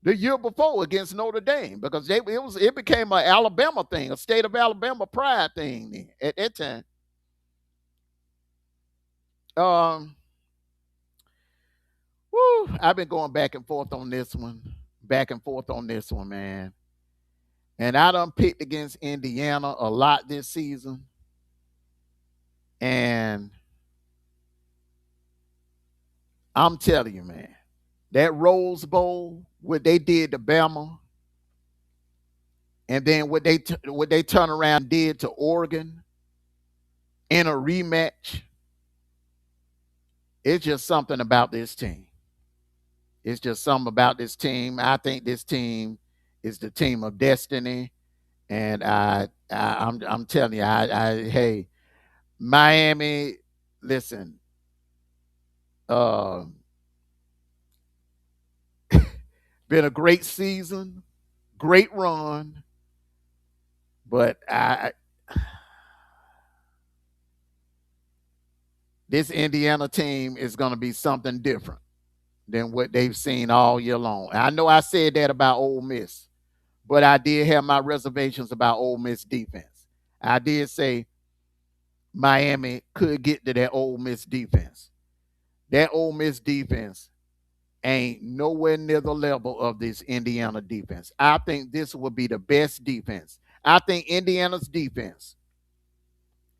[SPEAKER 1] the year before against Notre Dame because it became an Alabama thing, a state of Alabama pride thing then, at that time. Um, Woo, I've been going back and forth on this one, man. And I done picked against Indiana a lot this season. And I'm telling you, man, that Rose Bowl, what they did to Bama, and then what they turn around and did to Oregon in a rematch, it's just something about this team. It's just something about this team. I think this team is the team of destiny, and I'm telling you, hey, Miami, listen, uh, been a great season, great run, but this Indiana team is going to be something different than what they've seen all year long. I know I said that about Ole Miss, but I did have my reservations about Ole Miss defense. I did say Miami could get to that Ole Miss defense. That Ole Miss defense ain't nowhere near the level of this Indiana defense. I think this will be the best defense. I think Indiana's defense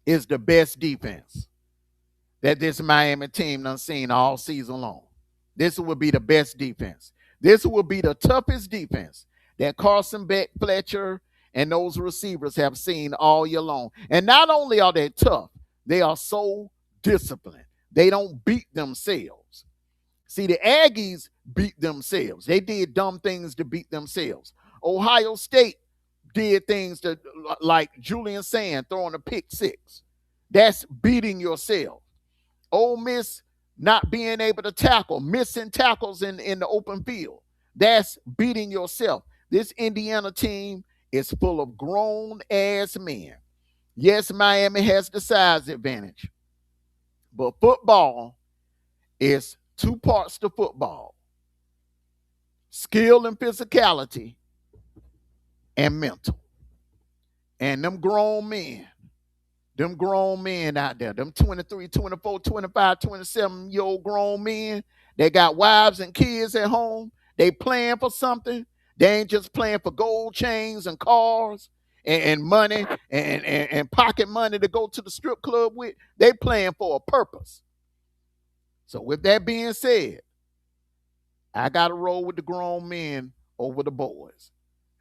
[SPEAKER 1] is the best defense that this Miami team done seen all season long. This will be the best defense. This will be the toughest defense that Carson Beck, Fletcher, and those receivers have seen all year long. And not only are they tough, they are so disciplined. They don't beat themselves. See, the Aggies beat themselves. They did dumb things to beat themselves. Ohio State did things to, like Julian Sand throwing a pick six. That's beating yourself. Ole Miss not being able to tackle, missing tackles in the open field. That's beating yourself. This Indiana team is full of grown ass men. Yes, Miami has the size advantage, but football is two parts to football: skill and physicality and mental. And them grown men out there, them 23, 24, 25, 27-year-old grown men, they got wives and kids at home. They playing for something. They ain't just playing for gold chains and cars and money and pocket money to go to the strip club with. They playing for a purpose. So with that being said, I got to roll with the grown men over the boys.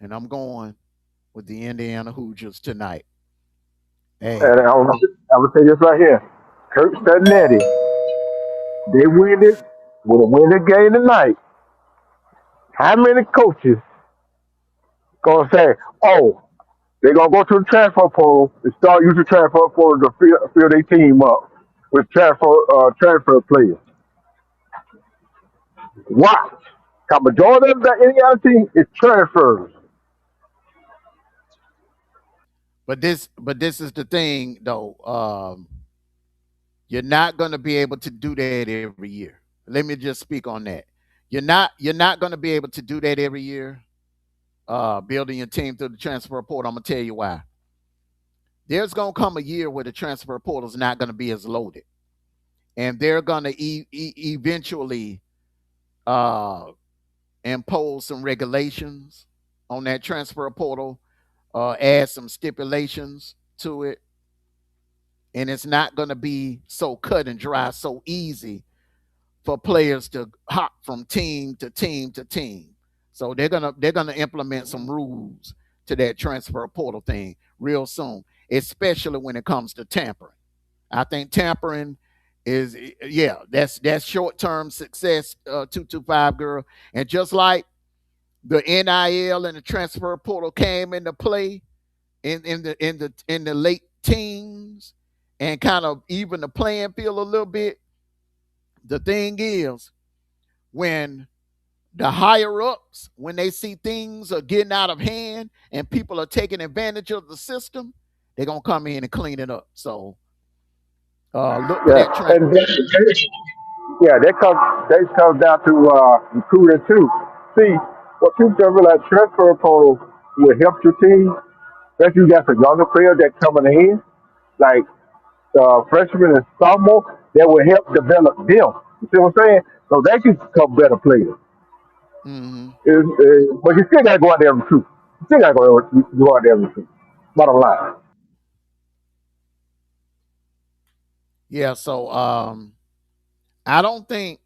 [SPEAKER 1] And I'm going with the Indiana Hoosiers tonight. Hey,
[SPEAKER 2] And I would say this right here. Kurt Sudnetti, they win it, will win the game tonight. How many coaches gonna say, oh, they're gonna go to the transfer portal and start using transfer portal to fill their team up with transfer players? Watch. The majority of the Indiana team is transfers.
[SPEAKER 1] but this is the thing though. You're not going to be able to do that every year. Let me just speak on that. You're not going to be able to do that every year. Building your team through the transfer portal. I'm gonna tell you why. There's gonna come a year where the transfer portal is not going to be as loaded, and they're going to eventually uh, impose some regulations on that transfer portal, add some stipulations to it, and it's not going to be so cut and dry, so easy for players to hop from team to team to team. So they're gonna implement some rules to that transfer portal thing real soon, especially when it comes to tampering. I think tampering is, yeah, that's short term success. 225 girl, and just like the NIL and the transfer portal came into play in the late teens and kind of even the playing field a little bit. The thing is, when the higher ups, when they see things are getting out of hand and people are taking advantage of the system, they're gonna come in and clean it up. So look for
[SPEAKER 2] Yeah,
[SPEAKER 1] that trend.
[SPEAKER 2] and yeah, that comes down to recruiting too. See, what people don't realize, transfer portal will help your team. If you got some younger players that coming in, like freshmen and sophomore, that will help develop them. You see what I'm saying? So they can become better players.
[SPEAKER 1] Hmm.
[SPEAKER 2] But you still got to go out there and recruit. You still got to go out there and recruit. Bottom line.
[SPEAKER 1] Yeah. So I don't think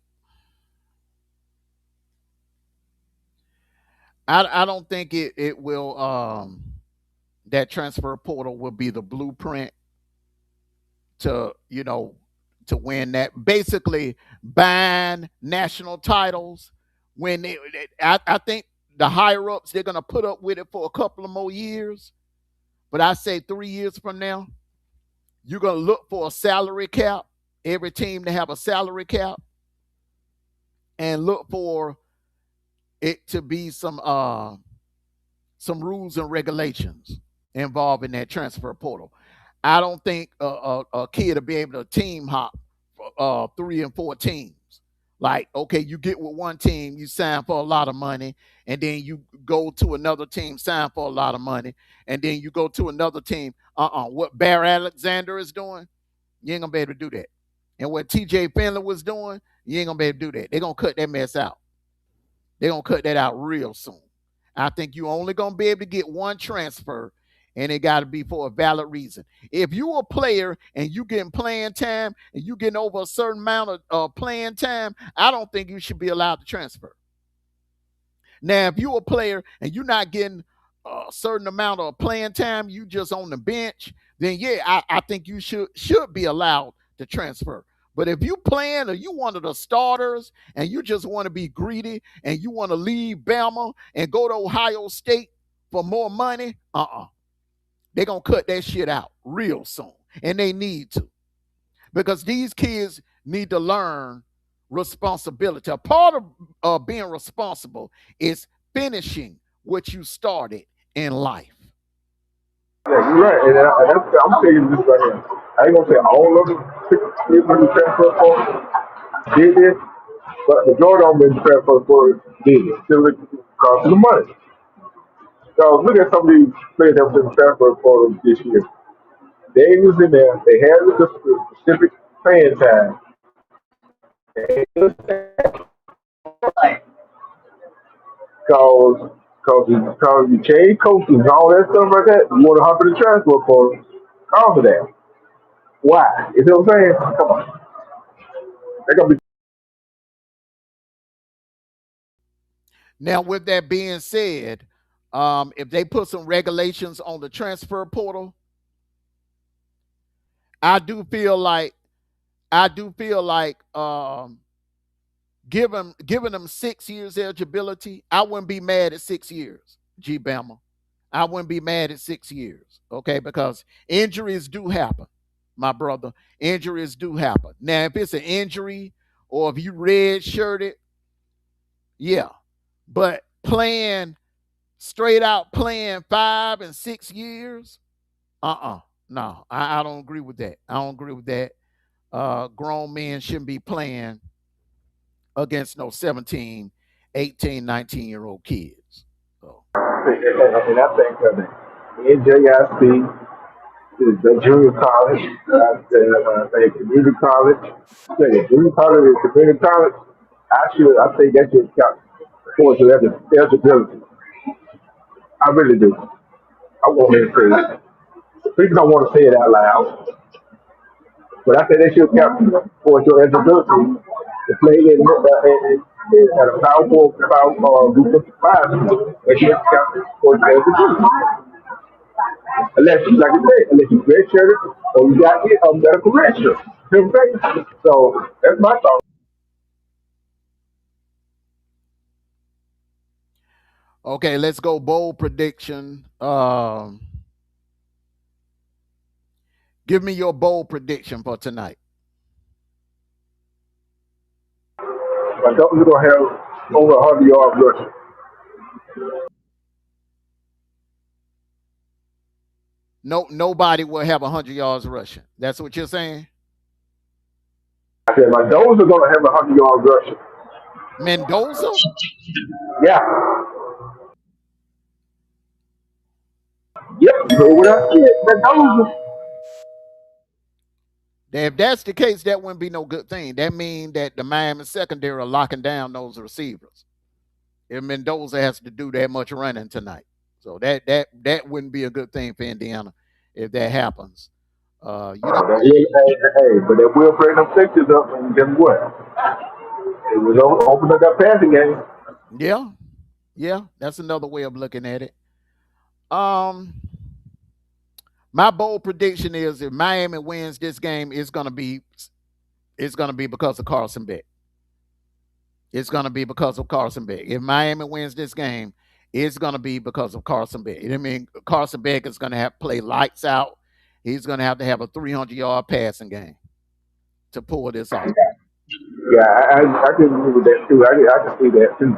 [SPEAKER 1] I don't think it will that transfer portal will be the blueprint to to win that. Basically, buying national titles. When I think the higher ups they're gonna put up with it for a couple of more years, but I say 3 years from now, you're gonna look for a salary cap. Every team to have a salary cap, and look for it to be some rules and regulations involving that transfer portal. I don't think a kid will be able to team hop 3 and 4 teams. Like, okay, you get with one team, you sign for a lot of money, and then you go to another team, sign for a lot of money, and then you go to another team. What Barry Alexander is doing, you ain't gonna be able to do that. And what TJ Finley was doing, you ain't gonna be able to do that. They're gonna cut that mess out. They're gonna cut that out real soon. I think you only gonna be able to get one transfer, and it got to be for a valid reason. If you a player and you getting playing time and you getting over a certain amount of playing time, I don't think you should be allowed to transfer. Now, if you a player and you're not getting a certain amount of playing time, you just on the bench, then yeah, I think you should be allowed to transfer. But if you playing or you one of the starters and you just want to be greedy and you want to leave Bama and go to Ohio State for more money, they're gonna cut that shit out real soon. And they need to. Because these kids need to learn responsibility. A part of being responsible is finishing what you started in life.
[SPEAKER 2] Yeah, you're right. I'm telling you this right here. I ain't gonna say all of them people who transfer portal did this, but the majority of them in transfer portal did it. Simply because of the money. So look at some of these players that was in the transfer portal this year. They was in there. They had the specific playing time. Cause, cause you change coaches and all that stuff like that. You want to hop in the transfer portal? Cause of that. Why? You know what I'm saying? Come on. They're gonna be.
[SPEAKER 1] Now, with that being said, if they put some regulations on the transfer portal, I do feel like giving them 6 years eligibility. I wouldn't be mad at 6 years, G Bama. I wouldn't be mad at 6 years, okay? Because injuries do happen, my brother. Injuries do happen. Now, if it's an injury or if you red shirted, yeah. But playing straight out playing 5 and 6 years, no, I don't agree with that. I don't agree with that. Grown men shouldn't be playing against no 17, 18, 19-year-old kids. So.
[SPEAKER 2] And I think that the NJIC is the junior college. I think community college. I think the junior college is community college. I think that should count towards the eligibility. I really do. I want to say it. People don't want to say it out loud, but I think they should count towards your eligibility to play at a powerful group of five. They should count towards your eligibility. Unless you, like you said, unless you redshirted or you got hit on medical redshirt. You know what I'm saying? So that's my thought.
[SPEAKER 1] Okay, let's go bold prediction. Give me your bold prediction for tonight.
[SPEAKER 2] My Dolphins are gonna have over 100 yards rushing.
[SPEAKER 1] No, nobody will have 100 yards rushing. That's what you're saying.
[SPEAKER 2] I said Mendoza gonna have 100 yard rushing.
[SPEAKER 1] Mendoza?
[SPEAKER 2] Yeah. Yep. You know what I said? Mendoza.
[SPEAKER 1] If that's the case, that wouldn't be no good thing. That means that the Miami secondary are locking down those receivers. If Mendoza has to do that much running tonight, so that wouldn't be a good thing for Indiana if that happens. You know,
[SPEAKER 2] But that will bring them sixes up, and guess what? It was open up that passing game.
[SPEAKER 1] yeah, yeah, that's another way of looking at it. Um, my bold prediction is if Miami wins this game, it's gonna be because of Carson Beck. It's gonna be because of Carson Beck. If Miami wins this game, it's gonna be because of Carson Beck. I mean, Carson Beck is gonna have to play lights out. He's gonna have a 300-yard passing game to pull this off.
[SPEAKER 2] Yeah, I can agree with that too. I can see that too.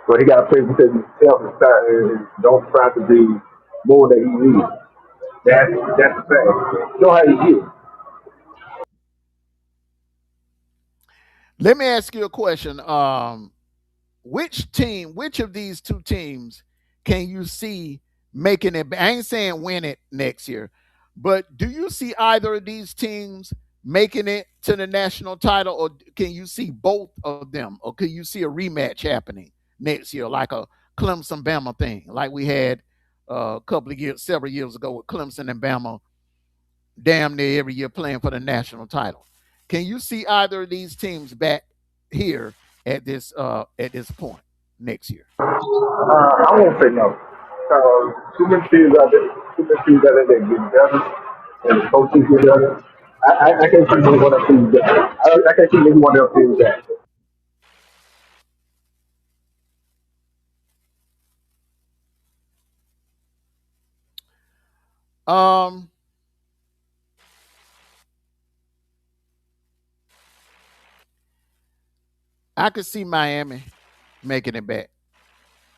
[SPEAKER 2] But he got to play within himself and don't try to be more than he is. That's the thing. Know how he is.
[SPEAKER 1] Let me ask you a question. Which of these two teams can you see making it? I ain't saying win it next year, but do you see either of these teams making it to the national title, or can you see both of them, or can you see a rematch happening next year, like a Clemson Bama thing, like we had several years ago with Clemson and Bama, damn near every year playing for the national title? Can you see either of these teams back here at this point next year?
[SPEAKER 2] I won't say no. Too many teams out there. Too many teams out there that get better and the coaches get better. I can't see anyone else teams that. I can't see anyone else teams that.
[SPEAKER 1] Um, I could see Miami making it back.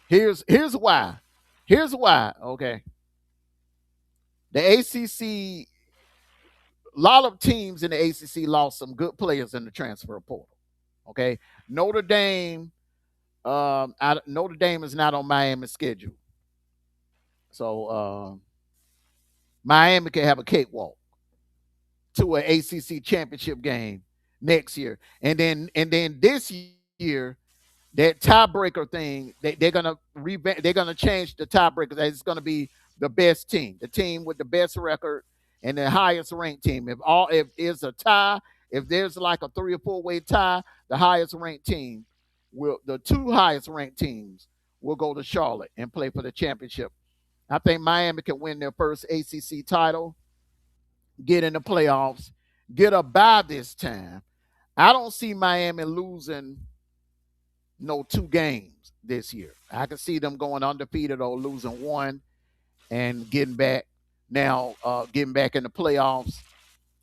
[SPEAKER 1] Here's why. Here's why. Okay, the ACC. A lot of teams in the ACC lost some good players in the transfer portal. Okay, Notre Dame. Notre Dame is not on Miami's schedule, so Miami can have a cakewalk to an ACC championship game next year, and then this year that tiebreaker thing, they're gonna revamp. They're gonna change the tiebreaker. It's gonna be the best team, the team with the best record, and the highest ranked team. If it's a tie, if there's like a 3 or 4 way tie, the highest ranked team the two highest ranked teams will go to Charlotte and play for the championship. I think Miami can win their first ACC title, get in the playoffs, get a bye this time. I don't see Miami losing no 2 games this year. I can see them going undefeated or losing one and getting back in the playoffs.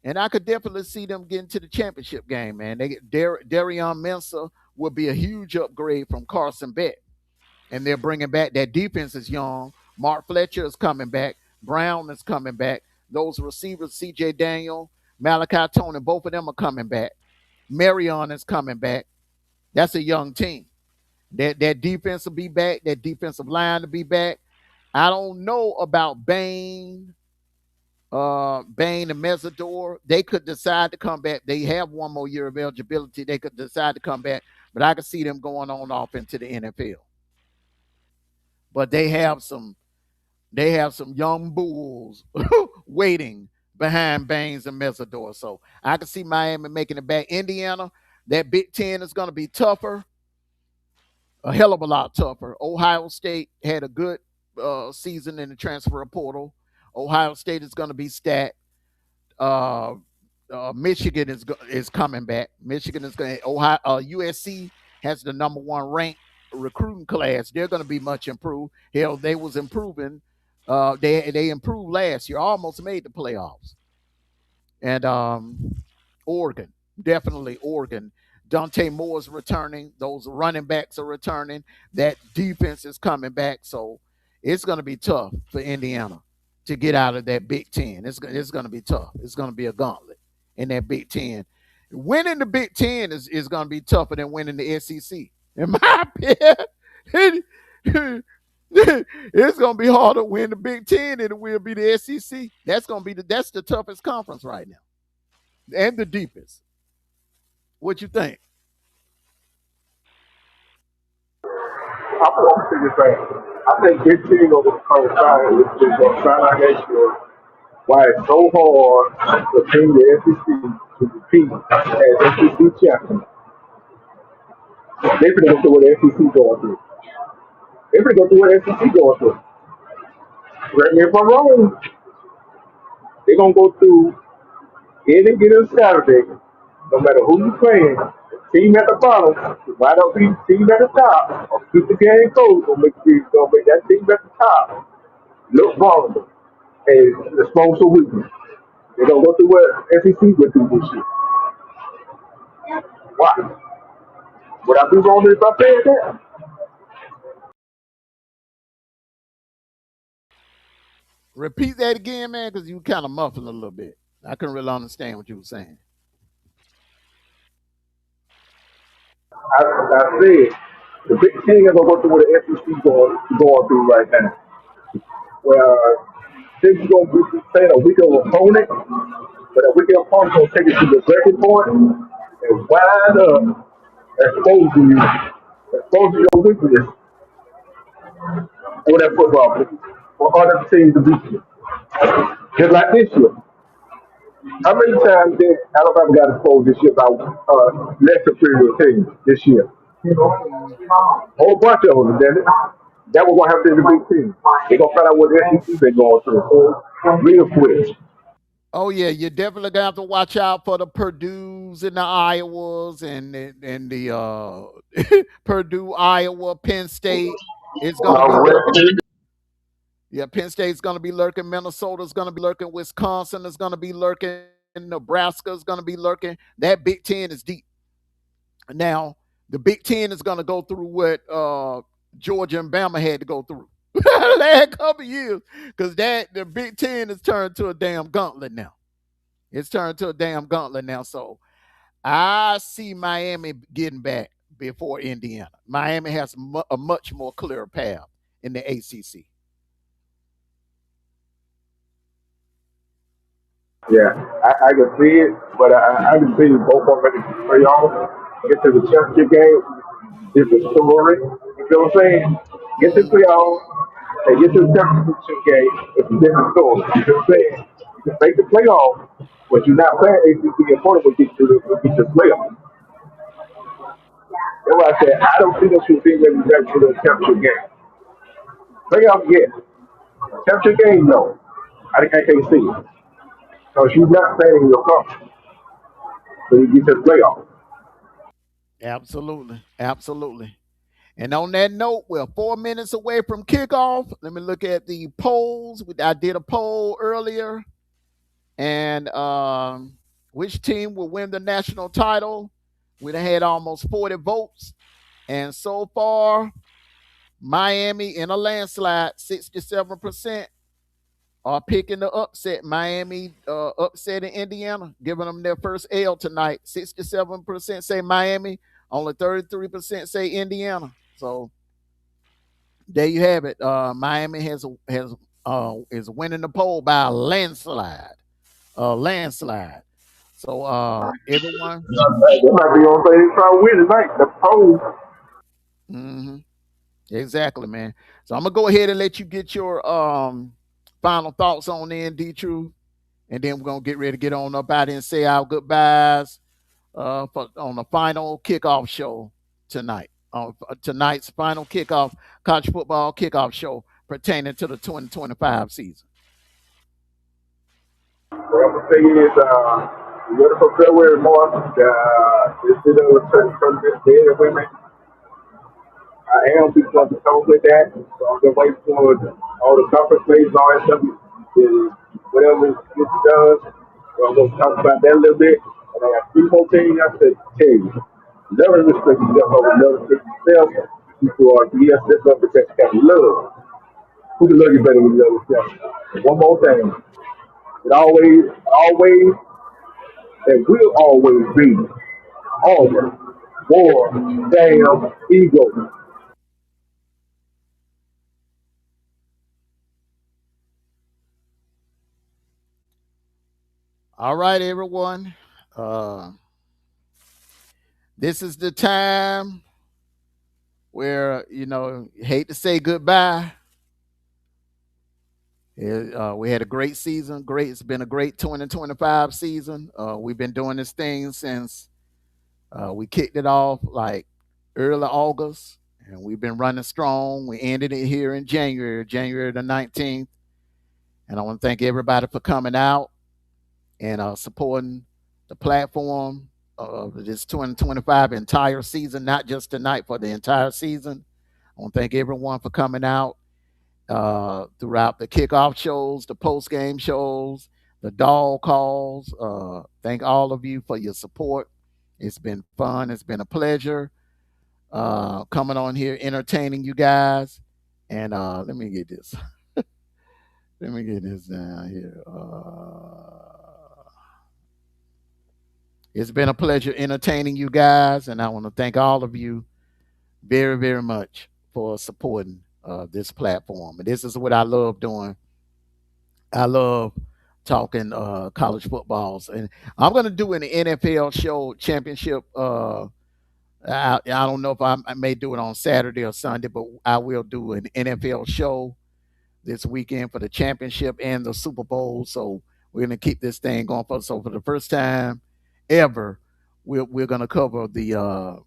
[SPEAKER 1] And I could definitely see them getting to the championship game, man. They get Darion Mensah will be a huge upgrade from Carson Beck. And they're bringing back that defense is young. Mark Fletcher is coming back. Brown is coming back. Those receivers, C.J. Daniel, Malachi Tony, both of them are coming back. Marion is coming back. That's a young team. That defense will be back. That defensive line will be back. I don't know about Bain and Mesidor. They could decide to come back. They have one more year of eligibility. They could decide to come back, but I could see them going on off into the NFL. But they have some young bulls waiting behind Baines and Mesidor. So I can see Miami making it back. Indiana, that Big Ten is going to be tougher, a hell of a lot tougher. Ohio State had a good season in the transfer portal. Ohio State is going to be stacked. Uh, Michigan is coming back. Michigan is going. Ohio USC has the number one ranked recruiting class. They're going to be much improved. Hell, they was improving. They improved last year. Almost made the playoffs. And Oregon, definitely Oregon. Dante Moore's returning. Those running backs are returning. That defense is coming back. So it's going to be tough for Indiana to get out of that Big Ten. It's going to be tough. It's going to be a gauntlet in that Big Ten. Winning the Big Ten is going to be tougher than winning the SEC. In my opinion, it's going to be harder to win the Big Ten than it will be the SEC. That's the toughest conference right now, and the deepest. What you think?
[SPEAKER 2] I'm going to say this thing. I think Big Ten over the current time is going to find out next year why it's so hard for team the SEC to compete as SEC champion. They're going to go through what the SEC going through. They're going to go through what the SEC going through. Correct me if I'm wrong. They're going to go through any given Saturday, no matter who you're playing, team at the bottom, might not be team at the top, or keep the game close, gonna make that team at the top look vulnerable and expose to weakness. They're gonna go through what SEC went through this year. Why? Would I be wrong if I said that?
[SPEAKER 1] Repeat that again, man, because you kind of muffled a little bit. I couldn't really understand what you were saying.
[SPEAKER 2] I said the Big Ten is gonna go through what the SEC going through right now. Where since you're gonna be playing a weaker opponent, but a weaker opponent gonna take it to the breaking point and wind up exposing your weakness for that football team, for other teams to beat you. Just like this year. How many times did Alabama got exposed this year by less superior teams this year? A whole bunch of them, didn't it? That was gonna happen to the big team. They're gonna find out what the SEC been going through real quick.
[SPEAKER 1] Oh yeah, you're definitely gonna have to watch out for the Purdue's and the Iowas and the Purdue, Iowa, Penn State. It's gonna be lurking. Yeah, Penn State's gonna be lurking. Minnesota's gonna be lurking. Wisconsin is gonna be lurking. Nebraska's gonna be lurking. That Big Ten is deep. Now the Big Ten is gonna go through what Georgia and Bama had to go through the last couple of years, because the Big Ten has turned to a damn gauntlet now. It's turned to a damn gauntlet now. So I see Miami getting back before Indiana. Miami has a much more clear path in the ACC.
[SPEAKER 2] Yeah, I can see it, but I can see both of them ready to play on. Get to the championship game, it's a story. You feel what I'm saying? Get to the playoffs and get to the championship game, it's a different story. You feel what I'm saying? You can make the playoffs, but you're not playing ACC opponent will get to the playoffs. That's why I said I don't see those two teams ready to the championship game. Playoffs, yes. Championship game, no. I can't see it. So she's not playing in your conference. So you get to the playoffs.
[SPEAKER 1] Absolutely. Absolutely. And on that note, we're 4 minutes away from kickoff. Let me look at the polls. I did a poll earlier. And which team will win the national title? We had almost 40 votes. And so far, Miami in a landslide, 67%. Are picking the upset. Miami upset in Indiana, giving them their first L tonight. 67% say Miami, only 33% say Indiana. So there you have it. Miami is winning the poll by a landslide. Landslide. So everyone.
[SPEAKER 2] They might be on thing trying to win tonight. The polls.
[SPEAKER 1] Mm-hmm. Exactly, man. So I'm gonna go ahead and let you get your final thoughts on D True, and then we're gonna get ready to get on up out and say our goodbyes on the final kickoff show tonight. Tonight's final kickoff college football kickoff show pertaining to the 2025 season.
[SPEAKER 2] What I'm gonna say is, ready for February, March. This is a certain from this men and women. I am people going to come with that. So I'm gonna wait for all the conference plays and all that stuff. Whatever gets done, so I'm gonna talk about that a little bit. And I got three more things I said to tell you. Never respect yourself over never respect yourself. People are yes, that's not because you got love. Who can love you better than you love yourself? And one more thing. It always and will always be Auburn War Damn Eagles.
[SPEAKER 1] All right, everyone. This is the time where, hate to say goodbye. We had a great season. It's been a great 2025 season. We've been doing this thing since we kicked it off like early August, and we've been running strong. We ended it here in January the 19th. And I want to thank everybody for coming out and supporting the platform of this 2025 entire season, not just tonight, for the entire season. I want to thank everyone for coming out throughout the kickoff shows, the post game shows, the dog calls. Thank all of you for your support. It's been fun. It's been a pleasure coming on here, entertaining you guys. And let me get this. Let me get this down here. It's been a pleasure entertaining you guys, and I want to thank all of you very, very much for supporting this platform. And this is what I love doing. I love talking college footballs, and I'm going to do an NFL show championship. I don't know if I may do it on Saturday or Sunday, but I will do an NFL show this weekend for the championship and the Super Bowl. So we're going to keep this thing going. For the first time ever, we're going to cover the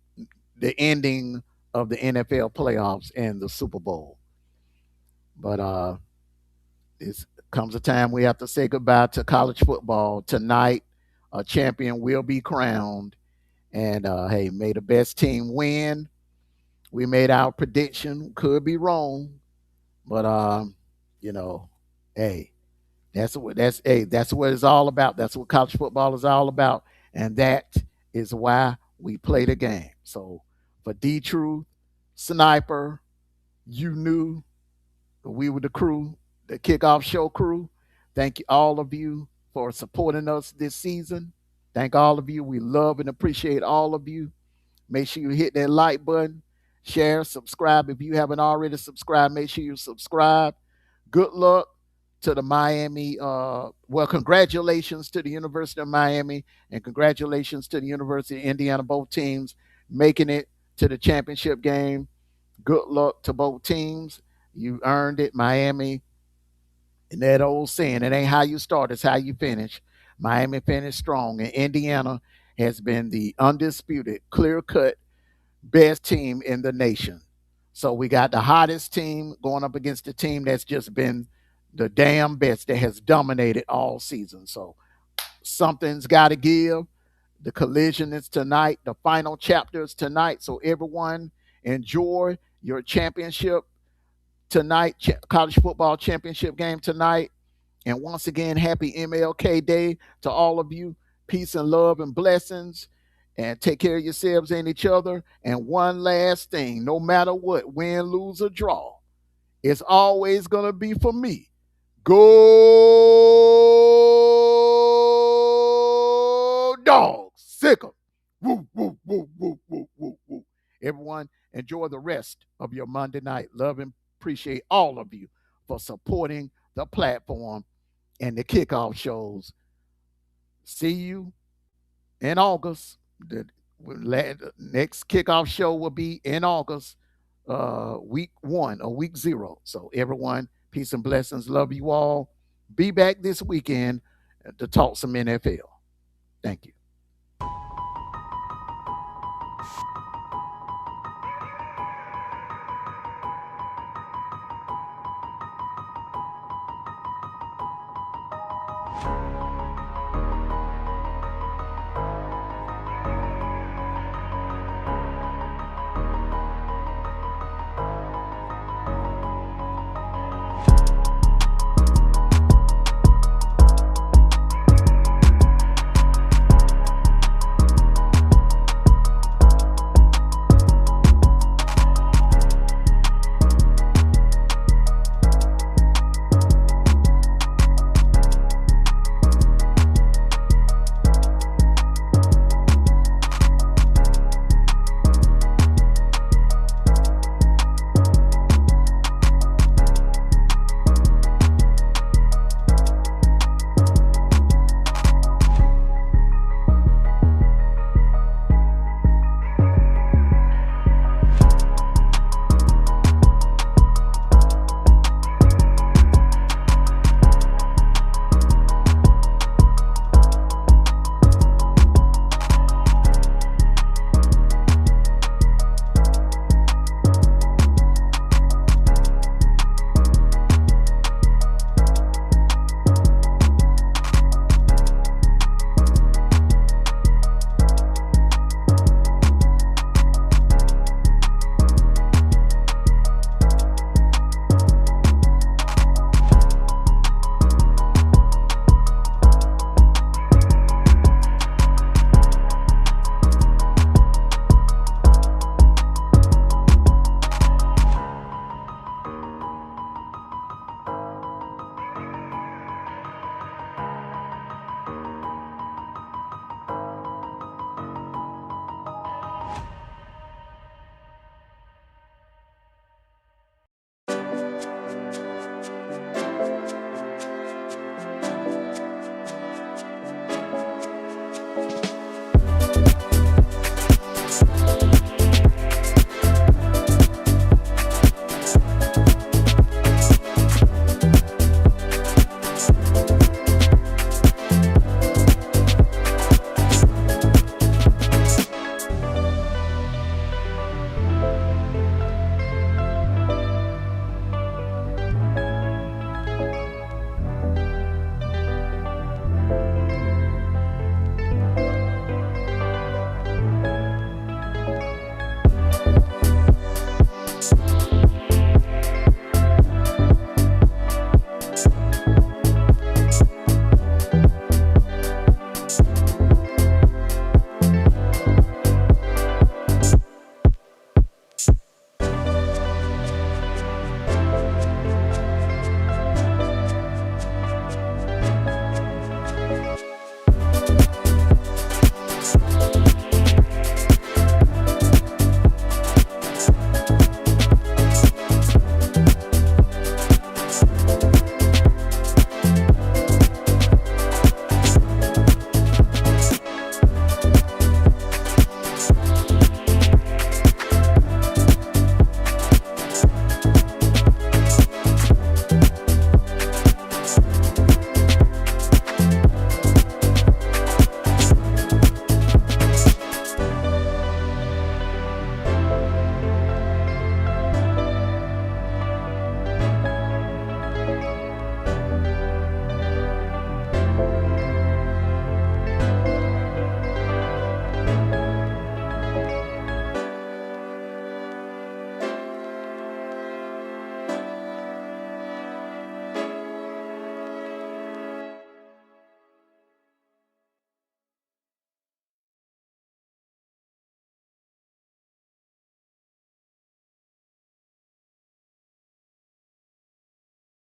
[SPEAKER 1] ending of the NFL playoffs and the Super Bowl. But it comes a time we have to say goodbye to college football tonight. A champion will be crowned, and hey, may the best team win. We made our prediction, could be wrong, but you know, hey, that's what it's all about. That's what college football is all about, and that is why we play the game. So for D Truth, Sniper, you knew we were the crew, the kickoff show crew. Thank you, all of you, for supporting us this season. Thank all of you. We love and appreciate all of you. Make sure you hit that like button, share, subscribe. If you haven't already subscribed, make sure you subscribe. Good luck to the Miami. Well, congratulations to the University of Miami and congratulations to the University of Indiana, both teams making it to the championship game. Good luck to both teams. You earned it, Miami. And that old saying, it ain't how you start, it's how you finish. Miami finished strong, and Indiana has been the undisputed, clear cut best team in the nation. So we got the hottest team going up against the team that's just been the damn best that has dominated all season. So something's got to give. The collision is tonight. The final chapter is tonight. So everyone enjoy your championship tonight, college football championship game tonight. And once again, happy MLK Day to all of you. Peace and love and blessings. And take care of yourselves and each other. And one last thing, no matter what, win, lose, or draw, it's always going to be for me. Go dogs. Sick 'em. Woo, woo, woo, woo, woo, woo, woo. Everyone, enjoy the rest of your Monday night. Love and appreciate all of you for supporting the platform and the kickoff shows. See you in August. The next kickoff show will be in August, week 1 or week 0. So everyone, peace and blessings. Love you all. Be back this weekend to talk some NFL. Thank you.